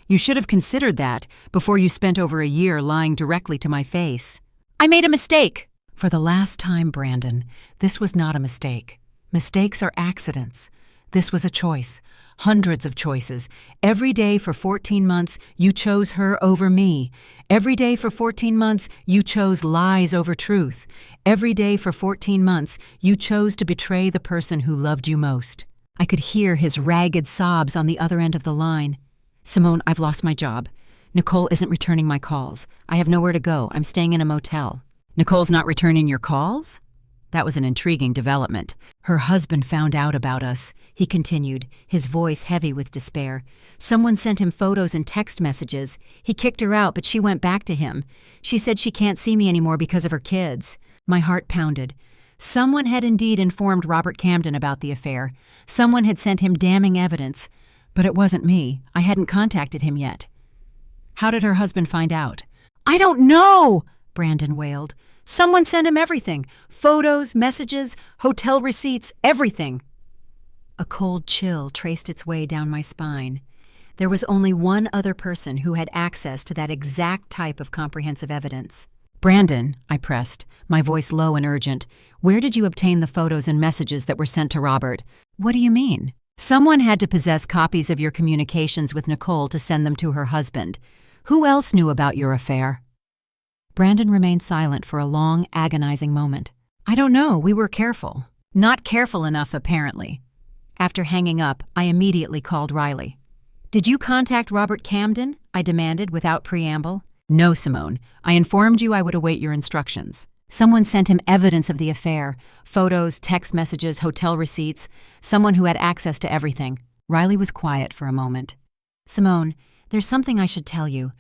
You should have considered that before you spent over a year lying directly to my face. I made a mistake. For the last time, Brandon, this was not a mistake. Mistakes are accidents. This was a choice. Hundreds of choices. Every day for 14 months, you chose her over me. Every day for 14 months, you chose lies over truth. Every day for 14 months, you chose to betray the person who loved you most. I could hear his ragged sobs on the other end of the line. Simone, I've lost my job. Nicole isn't returning my calls. I have nowhere to go. I'm staying in a motel. Nicole's not returning your calls? That was an intriguing development. Her husband found out about us, he continued, his voice heavy with despair. Someone sent him photos and text messages. He kicked her out, but she went back to him. She said she can't see me anymore because of her kids. My heart pounded. Someone had indeed informed Robert Camden about the affair. Someone had sent him damning evidence. But it wasn't me. I hadn't contacted him yet. How did her husband find out? I don't know, Brandon wailed. Someone sent him everything. Photos, messages, hotel receipts, everything. A cold chill traced its way down my spine. There was only one other person who had access to that exact type of comprehensive evidence. "Brandon," I pressed, my voice low and urgent, "where did you obtain the photos and messages that were sent to Robert?" "What do you mean?" "Someone had to possess copies of your communications with Nicole to send them to her husband. Who else knew about your affair?" Brandon remained silent for a long, agonizing moment. "I don't know, we were careful." "Not careful enough, apparently." After hanging up, I immediately called Riley. "Did you contact Robert Camden?" I demanded without preamble. "No, Simone. I informed you I would await your instructions." "Someone sent him evidence of the affair. Photos, text messages, hotel receipts. Someone who had access to everything." Riley was quiet for a moment. "Simone, there's something I should tell you.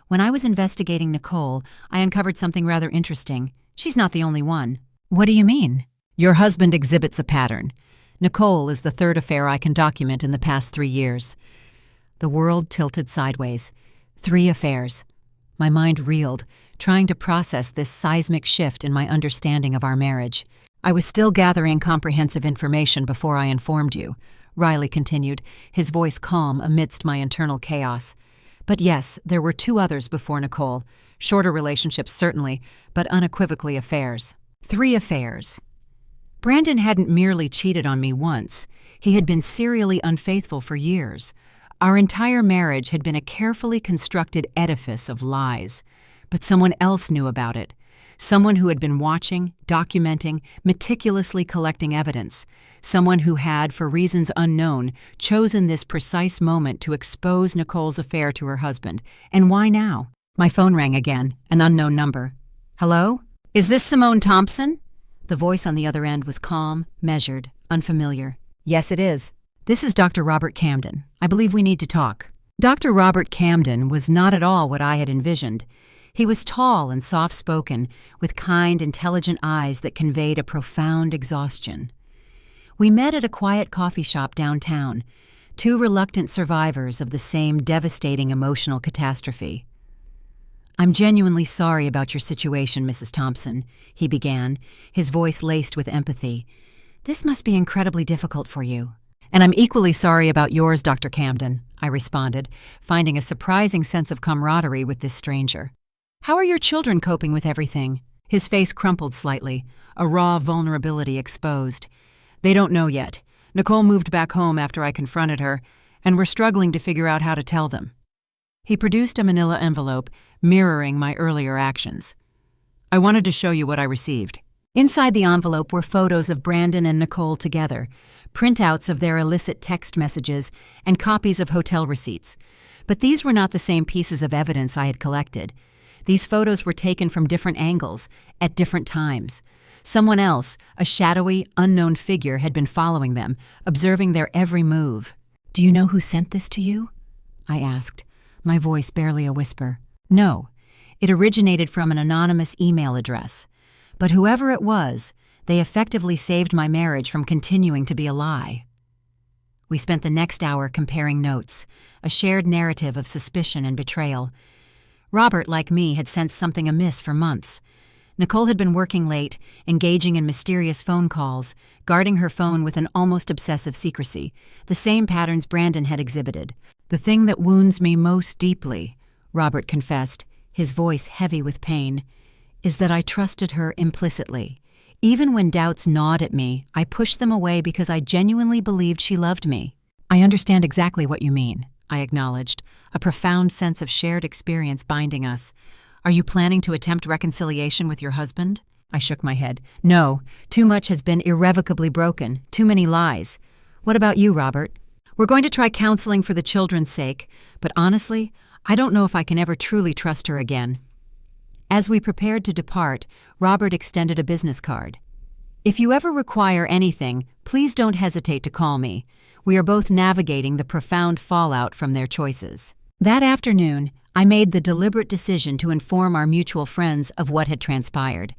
When I was investigating Nicole, I uncovered something rather interesting. She's not the only one." "What do you mean?" "Your husband exhibits a pattern. Nicole is the third affair I can document in the past 3 years." The world tilted sideways. 3 affairs. My mind reeled, trying to process this seismic shift in my understanding of our marriage. "I was still gathering comprehensive information before I informed you," Riley continued, his voice calm amidst my internal chaos. "But yes, there were 2 others before Nicole. Shorter relationships, certainly, but unequivocally affairs. 3 affairs. Brandon hadn't merely cheated on me once. He had been serially unfaithful for years. Our entire marriage had been a carefully constructed edifice of lies. But someone else knew about it. Someone who had been watching, documenting, meticulously collecting evidence. Someone who had, for reasons unknown, chosen this precise moment to expose Nicole's affair to her husband. And why now? My phone rang again, an unknown number. "Hello? Is this Simone Thompson?" The voice on the other end was calm, measured, unfamiliar. "Yes, it is. This is Dr. Robert Camden. I believe we need to talk." Dr. Robert Camden was not at all what I had envisioned. He was tall and soft-spoken, with kind, intelligent eyes that conveyed a profound exhaustion. We met at a quiet coffee shop downtown, 2 reluctant survivors of the same devastating emotional catastrophe. "I'm genuinely sorry about your situation, Mrs. Thompson," he began, his voice laced with empathy. "This must be incredibly difficult for you." "And I'm equally sorry about yours, Dr. Camden," I responded, finding a surprising sense of camaraderie with this stranger. "How are your children coping with everything?" His face crumpled slightly, a raw vulnerability exposed. "They don't know yet. Nicole moved back home after I confronted her, and we're struggling to figure out how to tell them." He produced a manila envelope, mirroring my earlier actions. "I wanted to show you what I received." Inside the envelope were photos of Brandon and Nicole together, printouts of their illicit text messages, and copies of hotel receipts. But these were not the same pieces of evidence I had collected. These photos were taken from different angles, at different times. Someone else, a shadowy, unknown figure, had been following them, observing their every move. "Do you know who sent this to you?" I asked, my voice barely a whisper. "No. It originated from an anonymous email address. But whoever it was, they effectively saved my marriage from continuing to be a lie." We spent the next hour comparing notes, a shared narrative of suspicion and betrayal. Robert, like me, had sensed something amiss for months. Nicole had been working late, engaging in mysterious phone calls, guarding her phone with an almost obsessive secrecy, the same patterns Brandon had exhibited. "The thing that wounds me most deeply," Robert confessed, his voice heavy with pain, "is that I trusted her implicitly. Even when doubts gnawed at me, I pushed them away because I genuinely believed she loved me." "I understand exactly what you mean," I acknowledged, a profound sense of shared experience binding us. "Are you planning to attempt reconciliation with your husband?" I shook my head. "No, too much has been irrevocably broken, too many lies. What about you, Robert?" "We're going to try counseling for the children's sake, but honestly, I don't know if I can ever truly trust her again." As we prepared to depart, Robert extended a business card. "If you ever require anything, please don't hesitate to call me. We are both navigating the profound fallout from their choices." That afternoon, I made the deliberate decision to inform our mutual friends of what had transpired.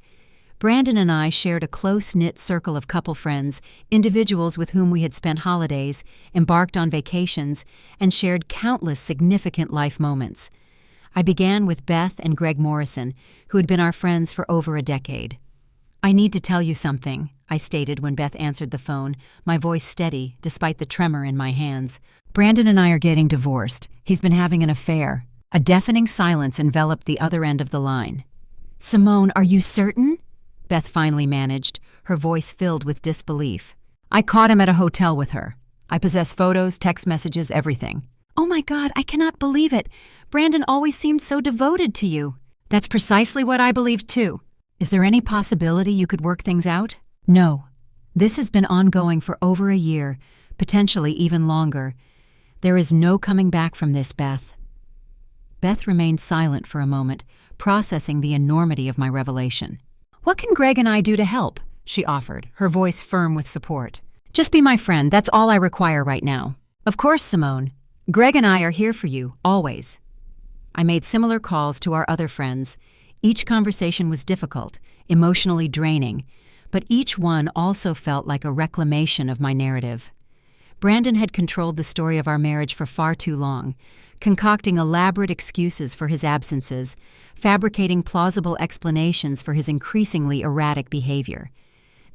Brandon and I shared a close-knit circle of couple friends, individuals with whom we had spent holidays, embarked on vacations, and shared countless significant life moments. I began with Beth and Greg Morrison, who had been our friends for over a decade. "I need to tell you something," I stated when Beth answered the phone, my voice steady despite the tremor in my hands. Brandon and I are getting divorced. He's been having an affair. A deafening silence enveloped the other end of the line. Simone, are you certain? Beth finally managed, her voice filled with disbelief. I caught him at a hotel with her. I possess photos, text messages, everything. Oh my God, I cannot believe it. Brandon always seemed so devoted to you. That's precisely what I believed too. Is there any possibility you could work things out? No. This has been ongoing for over a year, potentially even longer. There is no coming back from this, Beth. Beth remained silent for a moment, processing the enormity of my revelation. What can Greg and I do to help? She offered, her voice firm with support. Just be my friend, that's all I require right now. Of course, Simone. Greg and I are here for you, always. I made similar calls to our other friends. Each conversation was difficult, emotionally draining, but each one also felt like a reclamation of my narrative. Brandon had controlled the story of our marriage for far too long, concocting elaborate excuses for his absences, fabricating plausible explanations for his increasingly erratic behavior.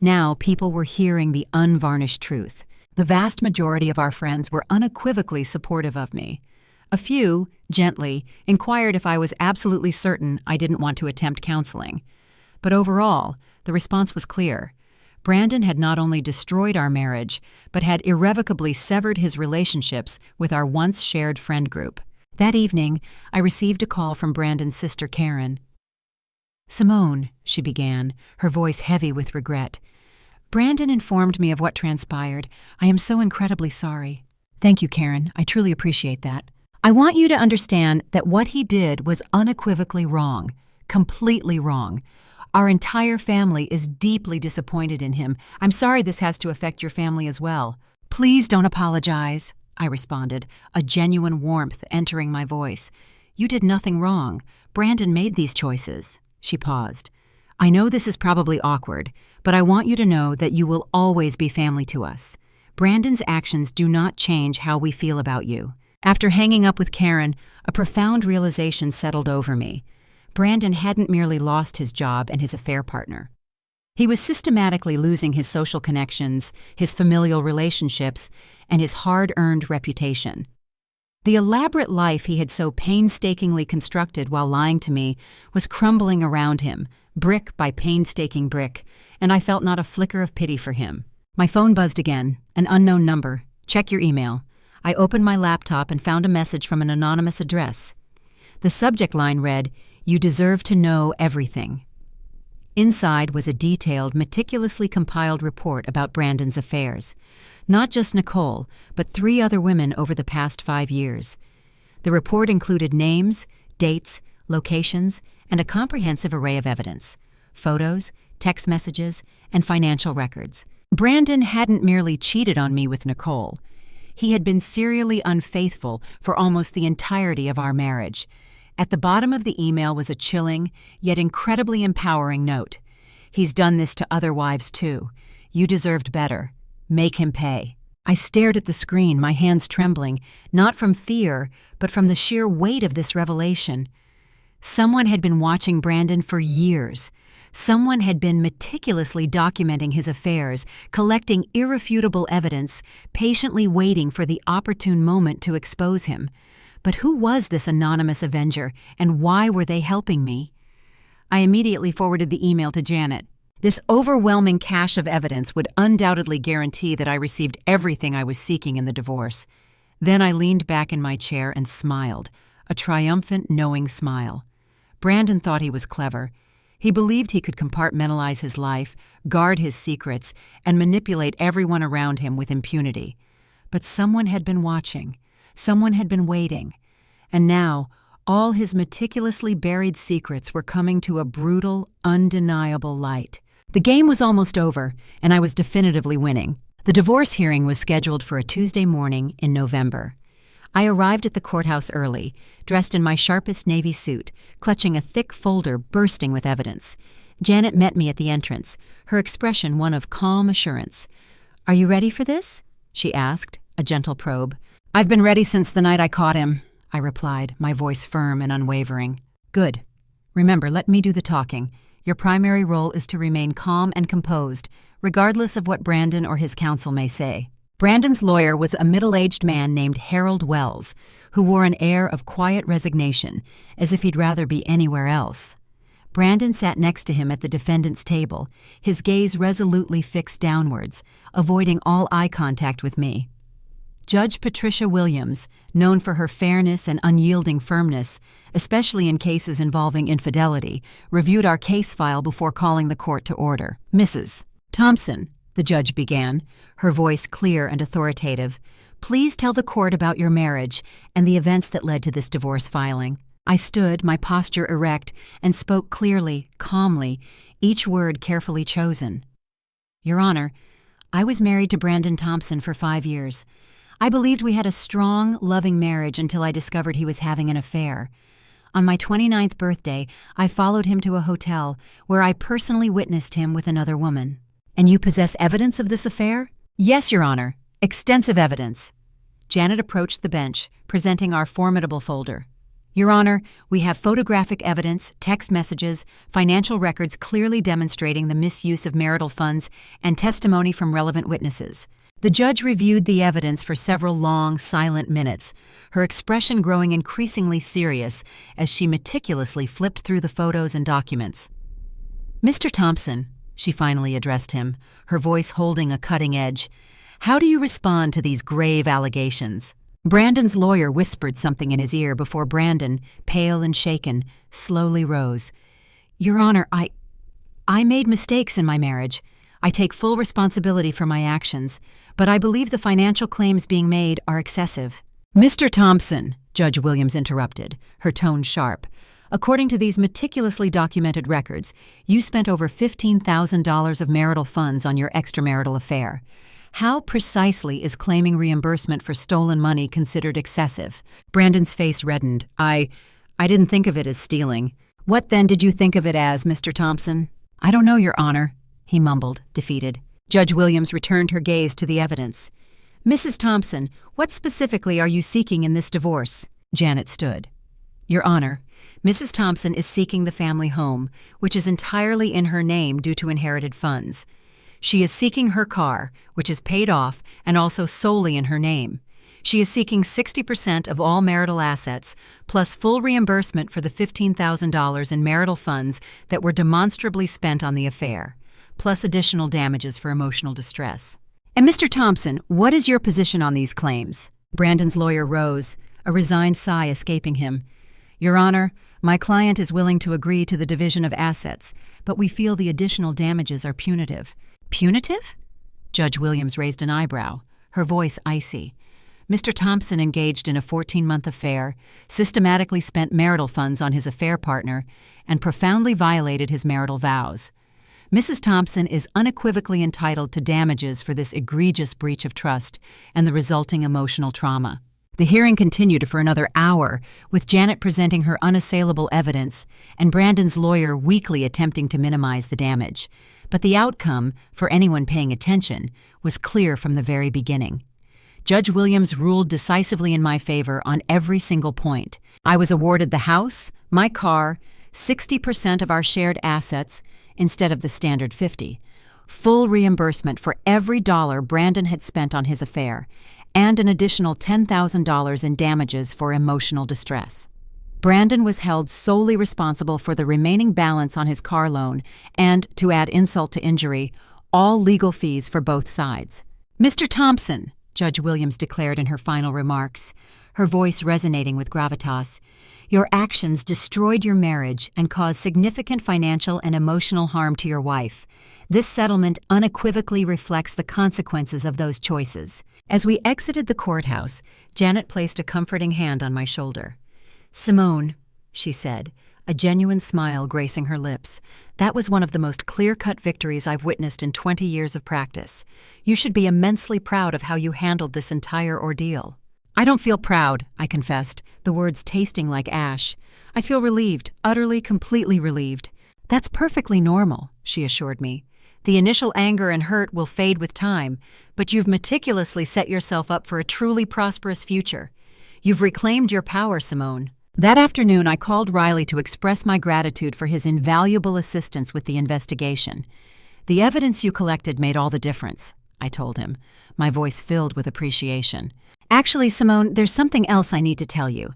Now people were hearing the unvarnished truth. The vast majority of our friends were unequivocally supportive of me. A few, gently, inquired if I was absolutely certain I didn't want to attempt counseling. But overall, the response was clear. Brandon had not only destroyed our marriage, but had irrevocably severed his relationships with our once shared friend group. That evening, I received a call from Brandon's sister Karen. Simone, she began, her voice heavy with regret. Brandon informed me of what transpired. I am so incredibly sorry. Thank you, Karen. I truly appreciate that. I want you to understand that what he did was unequivocally wrong, completely wrong. Our entire family is deeply disappointed in him. I'm sorry this has to affect your family as well. Please don't apologize, I responded, a genuine warmth entering my voice. You did nothing wrong. Brandon made these choices. She paused. I know this is probably awkward, but I want you to know that you will always be family to us. Brandon's actions do not change how we feel about you. After hanging up with Karen, a profound realization settled over me. Brandon hadn't merely lost his job and his affair partner. He was systematically losing his social connections, his familial relationships, and his hard-earned reputation. The elaborate life he had so painstakingly constructed while lying to me was crumbling around him, brick by painstaking brick, and I felt not a flicker of pity for him. My phone buzzed again, an unknown number. Check your email. I opened my laptop and found a message from an anonymous address. The subject line read, "You deserve to know everything." Inside was a detailed, meticulously compiled report about Brandon's affairs. Not just Nicole, but 3 other women over the past 5 years. The report included names, dates, locations, and a comprehensive array of evidence: photos, text messages, and financial records. Brandon hadn't merely cheated on me with Nicole. He had been serially unfaithful for almost the entirety of our marriage. At the bottom of the email was a chilling, yet incredibly empowering note. He's done this to other wives too. You deserved better. Make him pay. I stared at the screen, my hands trembling, not from fear, but from the sheer weight of this revelation. Someone had been watching Brandon for years. Someone had been meticulously documenting his affairs, collecting irrefutable evidence, patiently waiting for the opportune moment to expose him. But who was this anonymous avenger, and why were they helping me? I immediately forwarded the email to Janet. This overwhelming cache of evidence would undoubtedly guarantee that I received everything I was seeking in the divorce. Then I leaned back in my chair and smiled, a triumphant, knowing smile. Brandon thought he was clever. He believed he could compartmentalize his life, guard his secrets, and manipulate everyone around him with impunity. But someone had been watching. Someone had been waiting. And now, all his meticulously buried secrets were coming to a brutal, undeniable light. The game was almost over, and I was definitively winning. The divorce hearing was scheduled for a Tuesday morning in November. I arrived at the courthouse early, dressed in my sharpest navy suit, clutching a thick folder bursting with evidence. Janet met me at the entrance, her expression one of calm assurance. "Are you ready for this?" she asked, a gentle probe. "I've been ready since the night I caught him," I replied, my voice firm and unwavering. "Good. Remember, let me do the talking. Your primary role is to remain calm and composed, regardless of what Brandon or his counsel may say." Brandon's lawyer was a middle-aged man named Harold Wells, who wore an air of quiet resignation, as if he'd rather be anywhere else. Brandon sat next to him at the defendant's table, his gaze resolutely fixed downwards, avoiding all eye contact with me. Judge Patricia Williams, known for her fairness and unyielding firmness, especially in cases involving infidelity, reviewed our case file before calling the court to order. "Mrs. Thompson," the judge began, her voice clear and authoritative, "please tell the court about your marriage and the events that led to this divorce filing." I stood, my posture erect, and spoke clearly, calmly, each word carefully chosen. "Your Honor, I was married to Brandon Thompson for 5 years. I believed we had a strong, loving marriage until I discovered he was having an affair. On my 29th birthday, I followed him to a hotel where I personally witnessed him with another woman." "And you possess evidence of this affair?" "Yes, Your Honor. Extensive evidence." Janet approached the bench, presenting our formidable folder. "Your Honor, we have photographic evidence, text messages, financial records clearly demonstrating the misuse of marital funds, and testimony from relevant witnesses." The judge reviewed the evidence for several long, silent minutes, her expression growing increasingly serious as she meticulously flipped through the photos and documents. "Mr. Thompson," she finally addressed him, her voice holding a cutting edge, "how do you respond to these grave allegations?" Brandon's lawyer whispered something in his ear before Brandon, pale and shaken, slowly rose. "Your Honor, I made mistakes in my marriage. I take full responsibility for my actions, but I believe the financial claims being made are excessive." "Mr. Thompson," Judge Williams interrupted, her tone sharp, "according to these meticulously documented records, you spent over $15,000 of marital funds on your extramarital affair. How precisely is claiming reimbursement for stolen money considered excessive?" Brandon's face reddened. I didn't think of it as stealing." "What then did you think of it as, Mr. Thompson?" "I don't know, Your Honor," he mumbled, defeated. Judge Williams returned her gaze to the evidence. "Mrs. Thompson, what specifically are you seeking in this divorce?" Janet stood. "Your Honor, Mrs. Thompson is seeking the family home, which is entirely in her name due to inherited funds. She is seeking her car, which is paid off and also solely in her name. She is seeking 60% of all marital assets, plus full reimbursement for the $15,000 in marital funds that were demonstrably spent on the affair, plus additional damages for emotional distress." "And Mr. Thompson, what is your position on these claims?" Brandon's lawyer rose, a resigned sigh escaping him. "Your Honor, my client is willing to agree to the division of assets, but we feel the additional damages are punitive." "Punitive?" Judge Williams raised an eyebrow, her voice icy. "Mr. Thompson engaged in a 14-month affair, systematically spent marital funds on his affair partner, and profoundly violated his marital vows. Mrs. Thompson is unequivocally entitled to damages for this egregious breach of trust and the resulting emotional trauma." The hearing continued for another hour, with Janet presenting her unassailable evidence and Brandon's lawyer weakly attempting to minimize the damage. But the outcome, for anyone paying attention, was clear from the very beginning. Judge Williams ruled decisively in my favor on every single point. I was awarded the house, my car, 60% of our shared assets instead of the standard 50%, full reimbursement for every dollar Brandon had spent on his affair, and an additional $10,000 in damages for emotional distress. Brandon was held solely responsible for the remaining balance on his car loan and, to add insult to injury, all legal fees for both sides. "Mr. Thompson," Judge Williams declared in her final remarks, her voice resonating with gravitas, "your actions destroyed your marriage and caused significant financial and emotional harm to your wife. This settlement unequivocally reflects the consequences of those choices." As we exited the courthouse, Janet placed a comforting hand on my shoulder. "Simone," she said, a genuine smile gracing her lips, "that was one of the most clear-cut victories I've witnessed in 20 years of practice. You should be immensely proud of how you handled this entire ordeal." "I don't feel proud," I confessed, the words tasting like ash. "I feel relieved, utterly, completely relieved." "That's perfectly normal," she assured me. "The initial anger and hurt will fade with time, but you've meticulously set yourself up for a truly prosperous future. You've reclaimed your power, Simone." That afternoon, I called Riley to express my gratitude for his invaluable assistance with the investigation. "The evidence you collected made all the difference," I told him, my voice filled with appreciation. Actually, Simone, there's something else I need to tell you.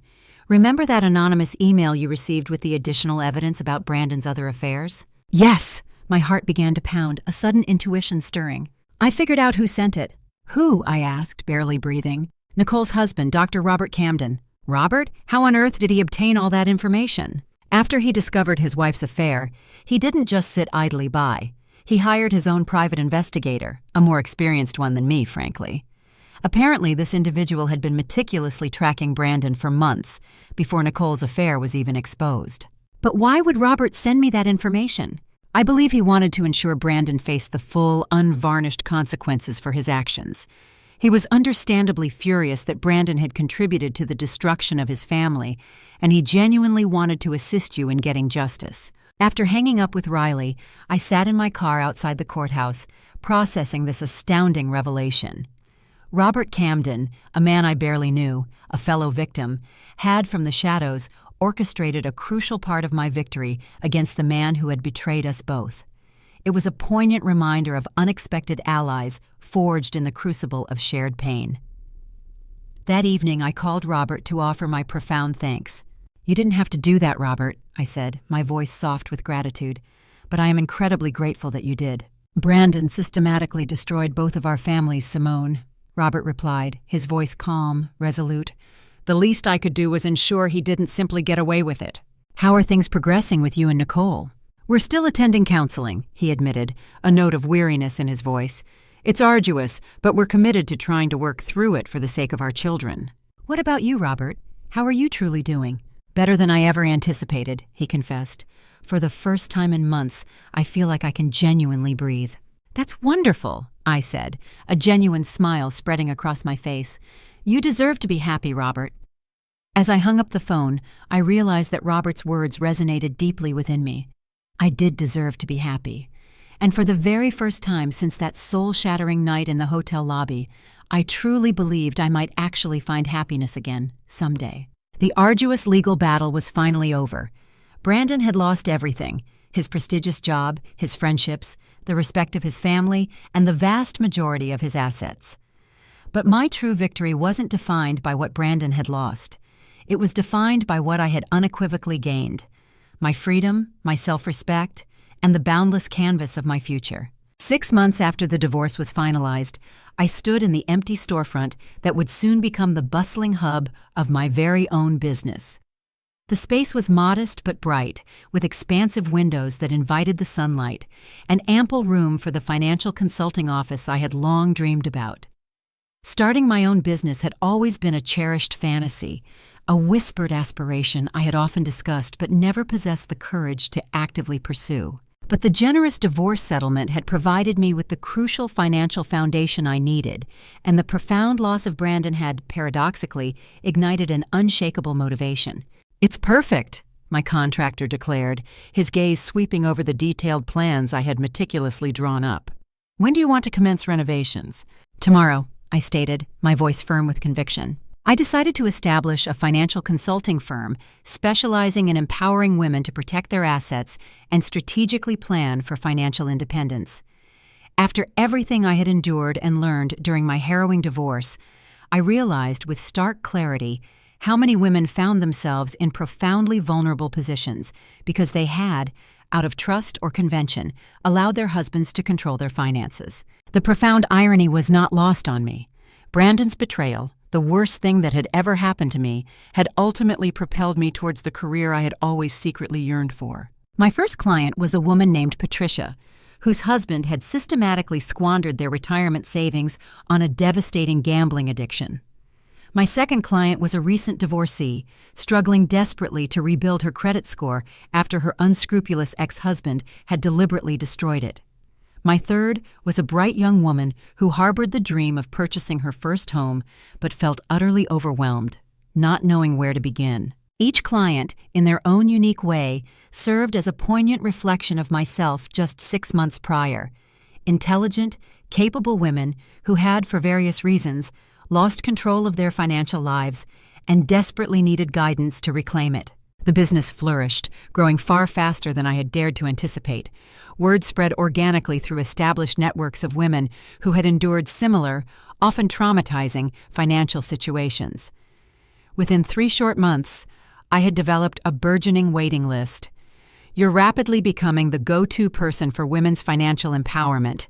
Remember that anonymous email you received with the additional evidence about Brandon's other affairs? Yes! My heart began to pound, a sudden intuition stirring. I figured out who sent it. Who? I asked, barely breathing. Nicole's husband, Dr. Robert Camden. Robert? How on earth did he obtain all that information? After he discovered his wife's affair, he didn't just sit idly by. He hired his own private investigator, a more experienced one than me, frankly. Apparently, this individual had been meticulously tracking Brandon for months before Nicole's affair was even exposed. But why would Robert send me that information? I believe he wanted to ensure Brandon faced the full, unvarnished consequences for his actions. He was understandably furious that Brandon had contributed to the destruction of his family, and he genuinely wanted to assist you in getting justice. After hanging up with Riley, I sat in my car outside the courthouse, processing this astounding revelation. Robert Camden, a man I barely knew, a fellow victim, had from the shadows orchestrated a crucial part of my victory against the man who had betrayed us both. It was a poignant reminder of unexpected allies forged in the crucible of shared pain. That evening, I called Robert to offer my profound thanks. "You didn't have to do that, Robert," I said, my voice soft with gratitude, "but I am incredibly grateful that you did." "Brandon systematically destroyed both of our families, Simone," Robert replied, his voice calm, resolute. "The least I could do was ensure he didn't simply get away with it." "How are things progressing with you and Nicole?" "We're still attending counseling," he admitted, a note of weariness in his voice. "It's arduous, but we're committed to trying to work through it for the sake of our children." "What about you, Robert? How are you truly doing?" "Better than I ever anticipated," he confessed. "For the first time in months, I feel like I can genuinely breathe." "That's wonderful," I said, a genuine smile spreading across my face. "You deserve to be happy, Robert." As I hung up the phone, I realized that Robert's words resonated deeply within me. I did deserve to be happy. And for the very first time since that soul-shattering night in the hotel lobby, I truly believed I might actually find happiness again, someday. The arduous legal battle was finally over. Brandon had lost everything: his prestigious job, his friendships, the respect of his family, and the vast majority of his assets. But my true victory wasn't defined by what Brandon had lost. It was defined by what I had unequivocally gained: my freedom, my self-respect, and the boundless canvas of my future. 6 months after the divorce was finalized, I stood in the empty storefront that would soon become the bustling hub of my very own business. The space was modest but bright, with expansive windows that invited the sunlight, and ample room for the financial consulting office I had long dreamed about. Starting my own business had always been a cherished fantasy, a whispered aspiration I had often discussed but never possessed the courage to actively pursue. But the generous divorce settlement had provided me with the crucial financial foundation I needed, and the profound loss of Brandon had, paradoxically, ignited an unshakable motivation. "It's perfect," my contractor declared, his gaze sweeping over the detailed plans I had meticulously drawn up. "When do you want to commence renovations?" "Tomorrow," I stated, my voice firm with conviction. I decided to establish a financial consulting firm specializing in empowering women to protect their assets and strategically plan for financial independence. After everything I had endured and learned during my harrowing divorce, I realized with stark clarity how many women found themselves in profoundly vulnerable positions because they had, out of trust or convention, allowed their husbands to control their finances. The profound irony was not lost on me. Brandon's betrayal, the worst thing that had ever happened to me, had ultimately propelled me towards the career I had always secretly yearned for. My first client was a woman named Patricia, whose husband had systematically squandered their retirement savings on a devastating gambling addiction. My second client was a recent divorcee, struggling desperately to rebuild her credit score after her unscrupulous ex-husband had deliberately destroyed it. My third was a bright young woman who harbored the dream of purchasing her first home but felt utterly overwhelmed, not knowing where to begin. Each client, in their own unique way, served as a poignant reflection of myself just 6 months prior. Intelligent, capable women who had, for various reasons, lost control of their financial lives and desperately needed guidance to reclaim it. The business flourished, growing far faster than I had dared to anticipate. Word spread organically through established networks of women who had endured similar, often traumatizing, financial situations. Within 3 short months, I had developed a burgeoning waiting list. "You're rapidly becoming the go-to person for women's financial empowerment,"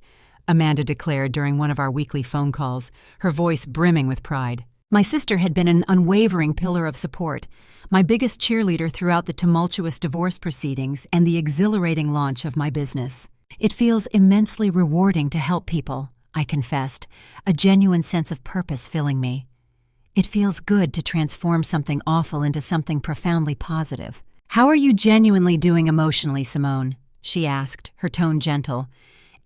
Amanda declared during one of our weekly phone calls, her voice brimming with pride. My sister had been an unwavering pillar of support, my biggest cheerleader throughout the tumultuous divorce proceedings and the exhilarating launch of my business. "It feels immensely rewarding to help people," I confessed, a genuine sense of purpose filling me. "It feels good to transform something awful into something profoundly positive." "How are you genuinely doing emotionally, Simone?" she asked, her tone gentle.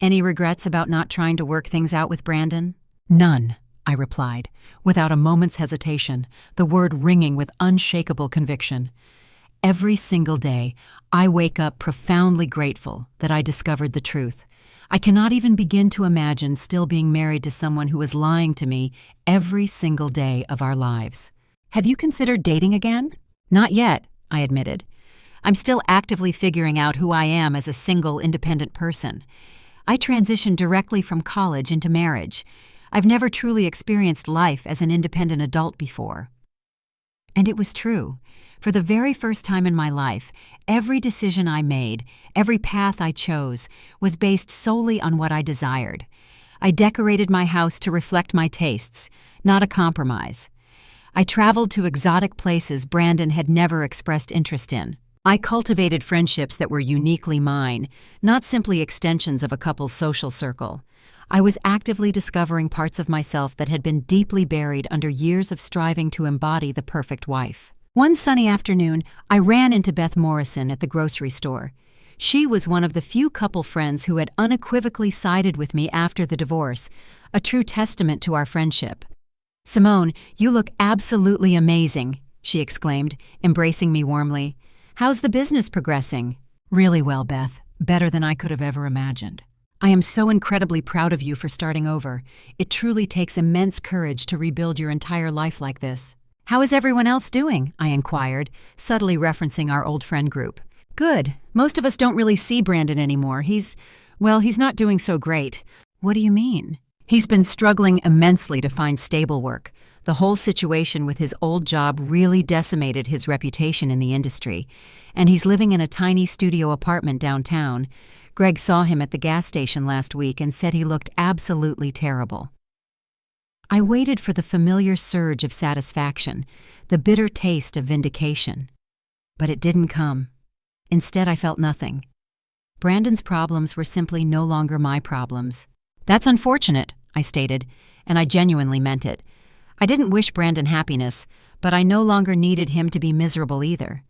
"Any regrets about not trying to work things out with Brandon?" "None," I replied, without a moment's hesitation, the word ringing with unshakable conviction. "Every single day, I wake up profoundly grateful that I discovered the truth. I cannot even begin to imagine still being married to someone who is lying to me every single day of our lives." "Have you considered dating again?" "Not yet," I admitted. "I'm still actively figuring out who I am as a single, independent person. I transitioned directly from college into marriage. I've never truly experienced life as an independent adult before." And it was true. For the very first time in my life, every decision I made, every path I chose, was based solely on what I desired. I decorated my house to reflect my tastes, not a compromise. I traveled to exotic places Brandon had never expressed interest in. I cultivated friendships that were uniquely mine, not simply extensions of a couple's social circle. I was actively discovering parts of myself that had been deeply buried under years of striving to embody the perfect wife. One sunny afternoon, I ran into Beth Morrison at the grocery store. She was one of the few couple friends who had unequivocally sided with me after the divorce, a true testament to our friendship. "Simone, you look absolutely amazing," she exclaimed, embracing me warmly. "How's the business progressing?" "Really well, Beth. Better than I could have ever imagined. I am so incredibly proud of you for starting over. It truly takes immense courage to rebuild your entire life like this." "How is everyone else doing?" I inquired, subtly referencing our old friend group. "Good. Most of us don't really see Brandon anymore. He's not doing so great." "What do you mean?" "He's been struggling immensely to find stable work. The whole situation with his old job really decimated his reputation in the industry, and he's living in a tiny studio apartment downtown. Greg saw him at the gas station last week and said he looked absolutely terrible." I waited for the familiar surge of satisfaction, the bitter taste of vindication. But it didn't come. Instead, I felt nothing. Brandon's problems were simply no longer my problems. "That's unfortunate," I stated, and I genuinely meant it. I didn't wish Brandon happiness, but I no longer needed him to be miserable either.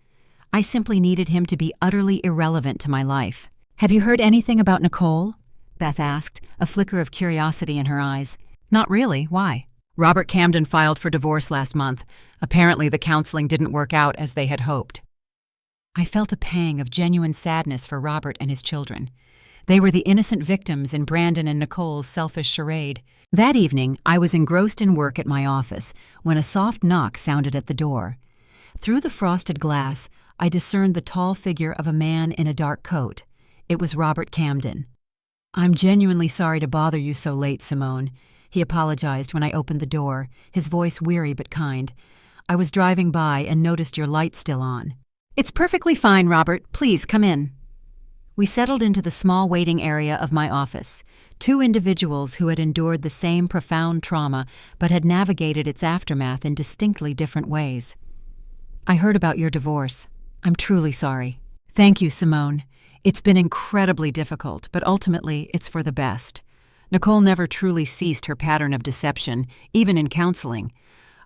I simply needed him to be utterly irrelevant to my life. "Have you heard anything about Nicole?" Beth asked, a flicker of curiosity in her eyes. "Not really. Why?" "Robert Camden filed for divorce last month. Apparently the counseling didn't work out as they had hoped." I felt a pang of genuine sadness for Robert and his children. They were the innocent victims in Brandon and Nicole's selfish charade. That evening, I was engrossed in work at my office when a soft knock sounded at the door. Through the frosted glass, I discerned the tall figure of a man in a dark coat. It was Robert Camden. "I'm genuinely sorry to bother you so late, Simone," he apologized when I opened the door, his voice weary but kind. "I was driving by and noticed your light still on." "It's perfectly fine, Robert. Please come in." We settled into the small waiting area of my office, two individuals who had endured the same profound trauma but had navigated its aftermath in distinctly different ways. "I heard about your divorce. I'm truly sorry." "Thank you, Simone. It's been incredibly difficult, but ultimately it's for the best. Nicole never truly ceased her pattern of deception, even in counseling.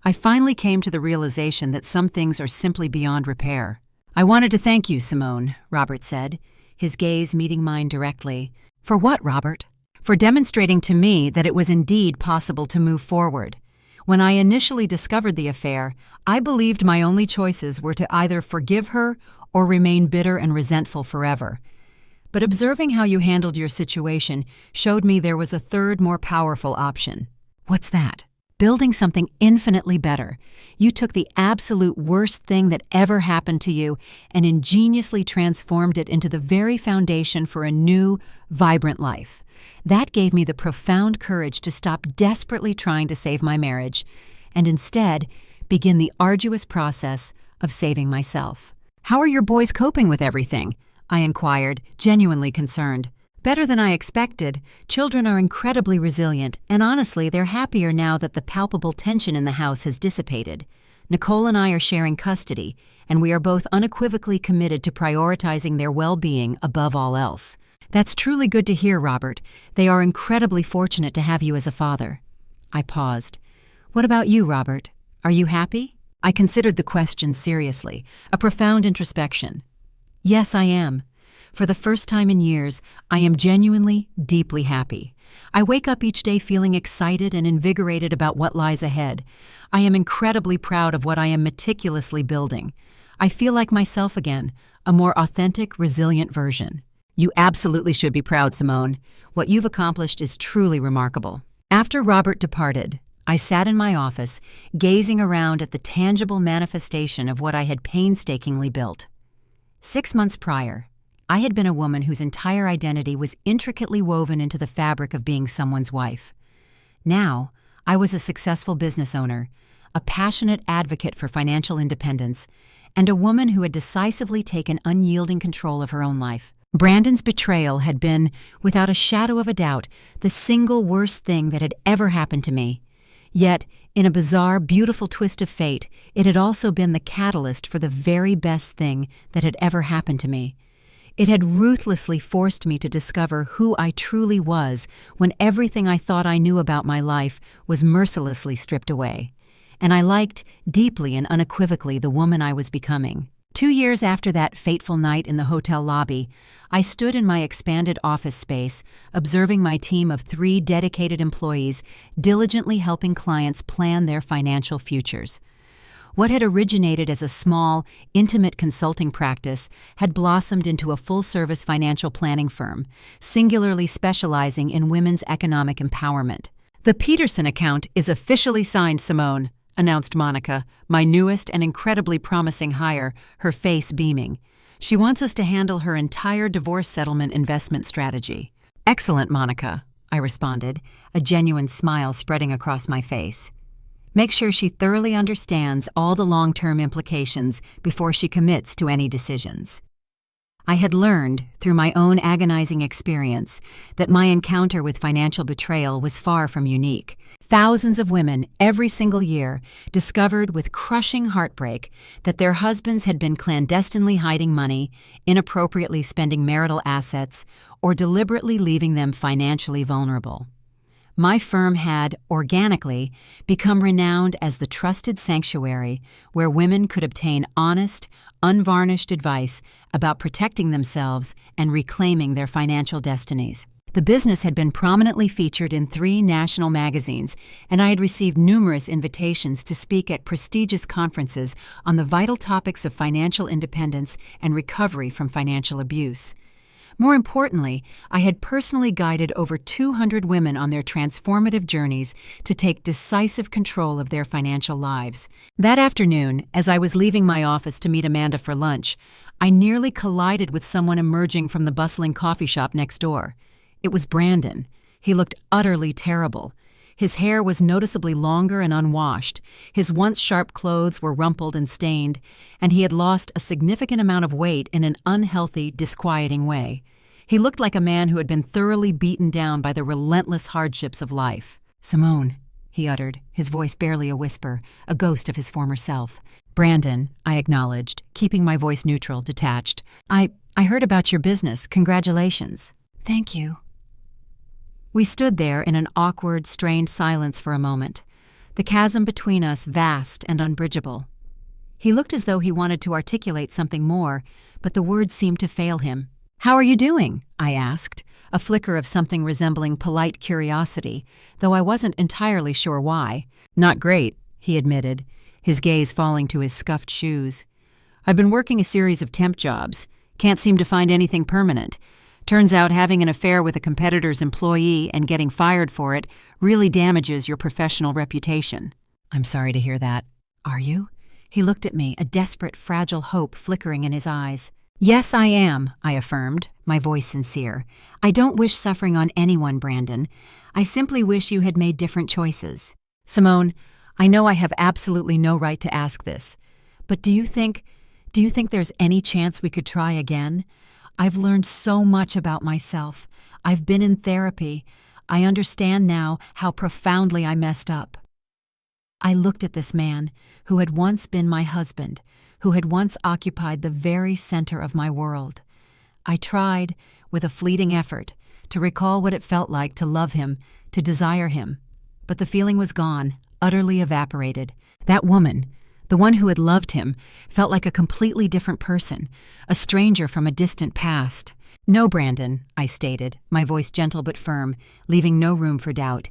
I finally came to the realization that some things are simply beyond repair." "I wanted to thank you, Simone," Robert said, his gaze meeting mine directly. "For what, Robert?" "For demonstrating to me that it was indeed possible to move forward. When I initially discovered the affair, I believed my only choices were to either forgive her or remain bitter and resentful forever. But observing how you handled your situation showed me there was a third, more powerful option." "What's that?" building something infinitely better. You took the absolute worst thing that ever happened to you and ingeniously transformed it into the very foundation for a new, vibrant life. That gave me the profound courage to stop desperately trying to save my marriage and instead begin the arduous process of saving myself. "How are your boys coping with everything?" I inquired, genuinely concerned. "Better than I expected. Children are incredibly resilient, and honestly, they're happier now that the palpable tension in the house has dissipated. Nicole and I are sharing custody, and we are both unequivocally committed to prioritizing their well-being above all else." "That's truly good to hear, Robert. They are incredibly fortunate to have you as a father." I paused. "What about you, Robert? Are you happy?" I considered the question seriously, a profound introspection. "Yes, I am. For the first time in years, I am genuinely, deeply happy. I wake up each day feeling excited and invigorated about what lies ahead. I am incredibly proud of what I am meticulously building. I feel like myself again, a more authentic, resilient version." "You absolutely should be proud, Simone. What you've accomplished is truly remarkable." After Robert departed, I sat in my office, gazing around at the tangible manifestation of what I had painstakingly built. 6 months prior, I had been a woman whose entire identity was intricately woven into the fabric of being someone's wife. Now, I was a successful business owner, a passionate advocate for financial independence, and a woman who had decisively taken unyielding control of her own life. Brandon's betrayal had been, without a shadow of a doubt, the single worst thing that had ever happened to me. Yet, in a bizarre, beautiful twist of fate, it had also been the catalyst for the very best thing that had ever happened to me. It had ruthlessly forced me to discover who I truly was when everything I thought I knew about my life was mercilessly stripped away. And I liked, deeply and unequivocally, the woman I was becoming. 2 years after that fateful night in the hotel lobby, I stood in my expanded office space, observing my team of 3 dedicated employees diligently helping clients plan their financial futures. What had originated as a small, intimate consulting practice had blossomed into a full-service financial planning firm, singularly specializing in women's economic empowerment. "The Peterson account is officially signed, Simone," announced Monica, my newest and incredibly promising hire, her face beaming. "She wants us to handle her entire divorce settlement investment strategy." "Excellent, Monica," I responded, a genuine smile spreading across my face. "Make sure she thoroughly understands all the long-term implications before she commits to any decisions." I had learned, through my own agonizing experience, that my encounter with financial betrayal was far from unique. Thousands of women, every single year, discovered with crushing heartbreak that their husbands had been clandestinely hiding money, inappropriately spending marital assets, or deliberately leaving them financially vulnerable. My firm had, organically, become renowned as the trusted sanctuary where women could obtain honest, unvarnished advice about protecting themselves and reclaiming their financial destinies. The business had been prominently featured in 3 national magazines, and I had received numerous invitations to speak at prestigious conferences on the vital topics of financial independence and recovery from financial abuse. More importantly, I had personally guided over 200 women on their transformative journeys to take decisive control of their financial lives. That afternoon, as I was leaving my office to meet Amanda for lunch, I nearly collided with someone emerging from the bustling coffee shop next door. It was Brandon. He looked utterly terrible. His hair was noticeably longer and unwashed, his once sharp clothes were rumpled and stained, and he had lost a significant amount of weight in an unhealthy, disquieting way. He looked like a man who had been thoroughly beaten down by the relentless hardships of life. "Simone," he uttered, his voice barely a whisper, a ghost of his former self. "Brandon," I acknowledged, keeping my voice neutral, detached. I heard about your business. Congratulations." "Thank you." We stood there in an awkward, strained silence for a moment, the chasm between us vast and unbridgeable. He looked as though he wanted to articulate something more, but the words seemed to fail him. "How are you doing?" I asked, a flicker of something resembling polite curiosity, though I wasn't entirely sure why. "Not great," he admitted, his gaze falling to his scuffed shoes. "I've been working a series of temp jobs. Can't seem to find anything permanent. Turns out having an affair with a competitor's employee and getting fired for it really damages your professional reputation. I'm sorry to hear that. Are you? He looked at me, a desperate, fragile hope flickering in his eyes. Yes, I am, I affirmed, my voice sincere. I don't wish suffering on anyone, Brandon. I simply wish you had made different choices. Simone, I know I have absolutely no right to ask this, but do you think there's any chance we could try again? I've learned so much about myself. I've been in therapy. I understand now how profoundly I messed up. I looked at this man who had once been my husband, who had once occupied the very center of my world. I tried, with a fleeting effort, to recall what it felt like to love him, to desire him. But the feeling was gone, utterly evaporated. That woman, the one who had loved him, felt like a completely different person, a stranger from a distant past. No, Brandon, I stated, my voice gentle but firm, leaving no room for doubt.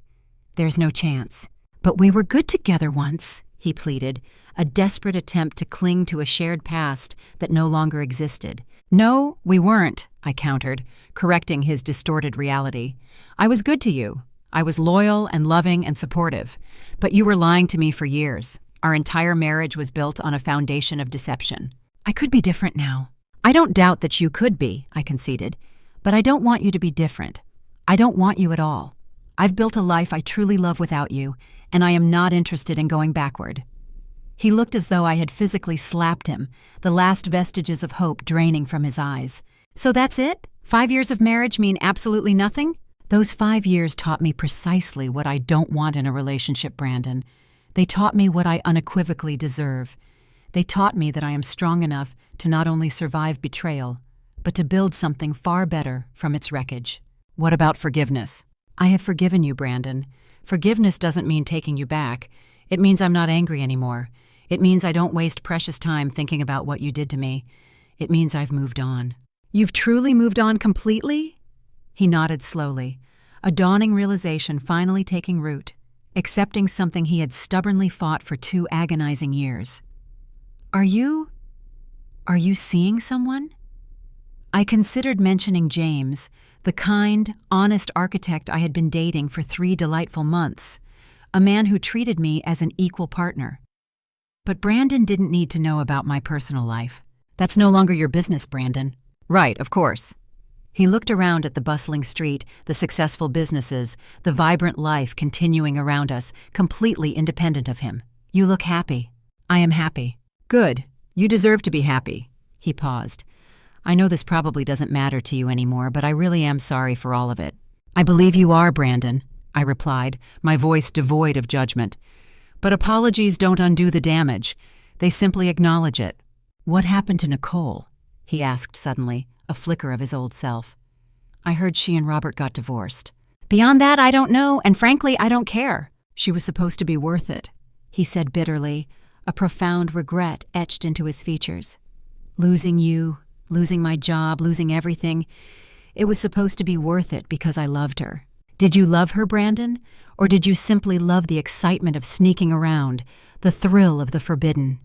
There's no chance. But we were good together once, he pleaded, a desperate attempt to cling to a shared past that no longer existed. No, we weren't, I countered, correcting his distorted reality. I was good to you. I was loyal and loving and supportive. But you were lying to me for years. Our entire marriage was built on a foundation of deception. I could be different now. I don't doubt that you could be, I conceded. But I don't want you to be different. I don't want you at all. I've built a life I truly love without you, and I am not interested in going backward. He looked as though I had physically slapped him, the last vestiges of hope draining from his eyes. So that's it? 5 years of marriage mean absolutely nothing? Those 5 years taught me precisely what I don't want in a relationship, Brandon. They taught me what I unequivocally deserve. They taught me that I am strong enough to not only survive betrayal, but to build something far better from its wreckage. What about forgiveness? I have forgiven you, Brandon. Forgiveness doesn't mean taking you back. It means I'm not angry anymore. It means I don't waste precious time thinking about what you did to me. It means I've moved on. You've truly moved on completely? He nodded slowly, a dawning realization finally taking root, accepting something he had stubbornly fought for 2 agonizing years. Are you seeing someone? I considered mentioning James, the kind, honest architect I had been dating for 3 delightful months, a man who treated me as an equal partner. But Brandon didn't need to know about my personal life. That's no longer your business, Brandon. Right, of course. He looked around at the bustling street, the successful businesses, the vibrant life continuing around us, completely independent of him. You look happy. I am happy. Good. You deserve to be happy. He paused. I know this probably doesn't matter to you anymore, but I really am sorry for all of it. I believe you are, Brandon, I replied, my voice devoid of judgment. But apologies don't undo the damage. They simply acknowledge it. What happened to Nicole? He asked suddenly, a flicker of his old self. I heard she and Robert got divorced. Beyond that, I don't know, and frankly, I don't care. She was supposed to be worth it, he said bitterly, a profound regret etched into his features. Losing you, losing my job, losing everything. It was supposed to be worth it because I loved her. Did you love her, Brandon? Or did you simply love the excitement of sneaking around, the thrill of the forbidden?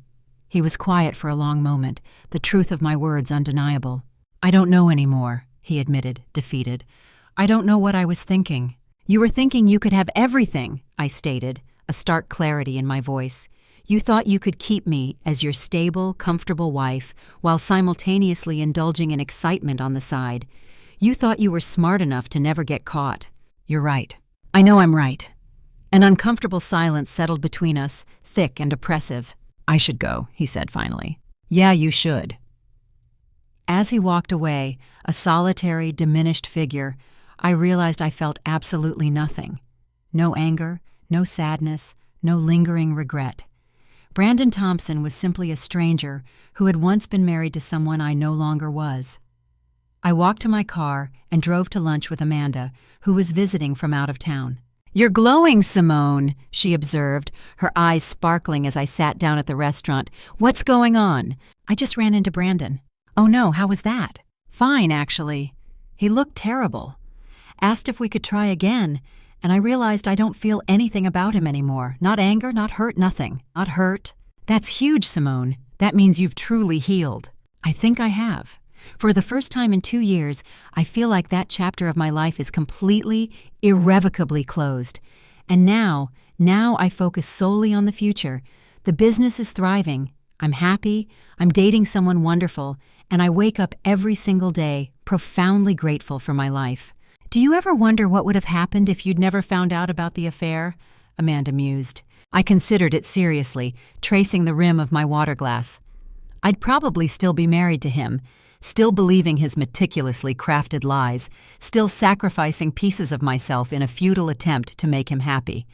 He was quiet for a long moment, the truth of my words undeniable. I don't know anymore, he admitted, defeated. I don't know what I was thinking. You were thinking you could have everything, I stated, a stark clarity in my voice. You thought you could keep me as your stable, comfortable wife while simultaneously indulging in excitement on the side. You thought you were smart enough to never get caught. You're right. I know I'm right. An uncomfortable silence settled between us, thick and oppressive. I should go, he said finally. Yeah, you should. As he walked away, a solitary, diminished figure, I realized I felt absolutely nothing. No anger, no sadness, no lingering regret. Brandon Thompson was simply a stranger who had once been married to someone I no longer was. I walked to my car and drove to lunch with Amanda, who was visiting from out of town. You're glowing, Simone, she observed, her eyes sparkling as I sat down at the restaurant. What's going on? I just ran into Brandon. Oh no, how was that? Fine, actually. He looked terrible. Asked if we could try again, and I realized I don't feel anything about him anymore. Not anger, not hurt, nothing. Not hurt. That's huge, Simone. That means you've truly healed. I think I have. For the first time in 2 years, I feel like that chapter of my life is completely, irrevocably closed. And now I focus solely on the future. The business is thriving. I'm happy, I'm dating someone wonderful, and I wake up every single day profoundly grateful for my life. Do you ever wonder what would have happened if you'd never found out about the affair? Amanda mused. I considered it seriously, tracing the rim of my water glass. I'd probably still be married to him, still believing his meticulously crafted lies, still sacrificing pieces of myself in a futile attempt to make him happy.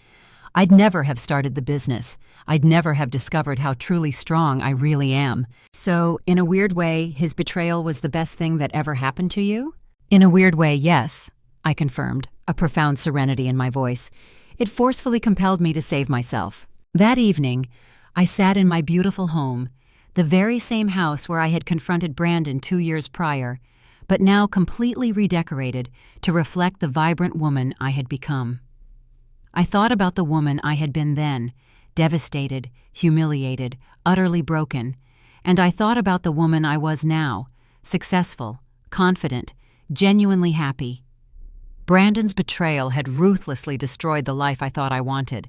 I'd never have started the business. I'd never have discovered how truly strong I really am. So, in a weird way, his betrayal was the best thing that ever happened to you? In a weird way, yes, I confirmed, a profound serenity in my voice. It forcefully compelled me to save myself. That evening, I sat in my beautiful home, the very same house where I had confronted Brandon 2 years prior, but now completely redecorated to reflect the vibrant woman I had become. I thought about the woman I had been then, devastated, humiliated, utterly broken, and I thought about the woman I was now, successful, confident, genuinely happy. Brandon's betrayal had ruthlessly destroyed the life I thought I wanted,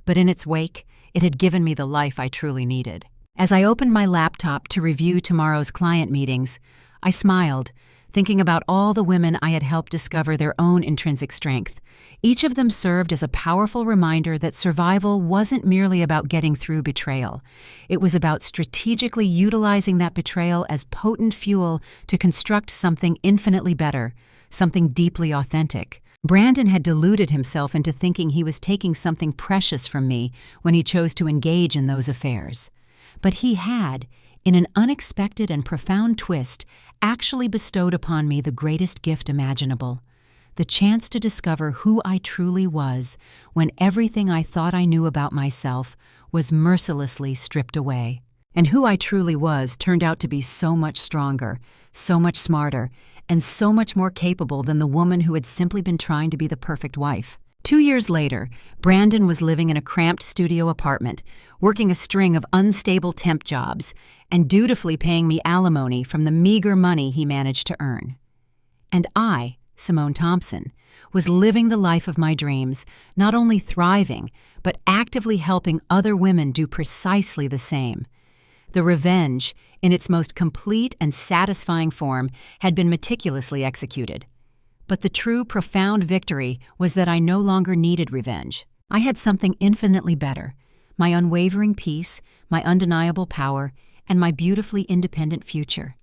but in its wake, it had given me the life I truly needed. As I opened my laptop to review tomorrow's client meetings, I smiled, thinking about all the women I had helped discover their own intrinsic strength. Each of them served as a powerful reminder that survival wasn't merely about getting through betrayal. It was about strategically utilizing that betrayal as potent fuel to construct something infinitely better, something deeply authentic. Brandon had deluded himself into thinking he was taking something precious from me when he chose to engage in those affairs. But he had, in an unexpected and profound twist, actually bestowed upon me the greatest gift imaginable. The chance to discover who I truly was when everything I thought I knew about myself was mercilessly stripped away. And who I truly was turned out to be so much stronger, so much smarter, and so much more capable than the woman who had simply been trying to be the perfect wife. 2 years later, Brandon was living in a cramped studio apartment, working a string of unstable temp jobs, and dutifully paying me alimony from the meager money he managed to earn. And I, Simone Thompson, was living the life of my dreams, not only thriving, but actively helping other women do precisely the same. The revenge, in its most complete and satisfying form, had been meticulously executed. But the true, profound victory was that I no longer needed revenge. I had something infinitely better: my unwavering peace, my undeniable power, and my beautifully independent future.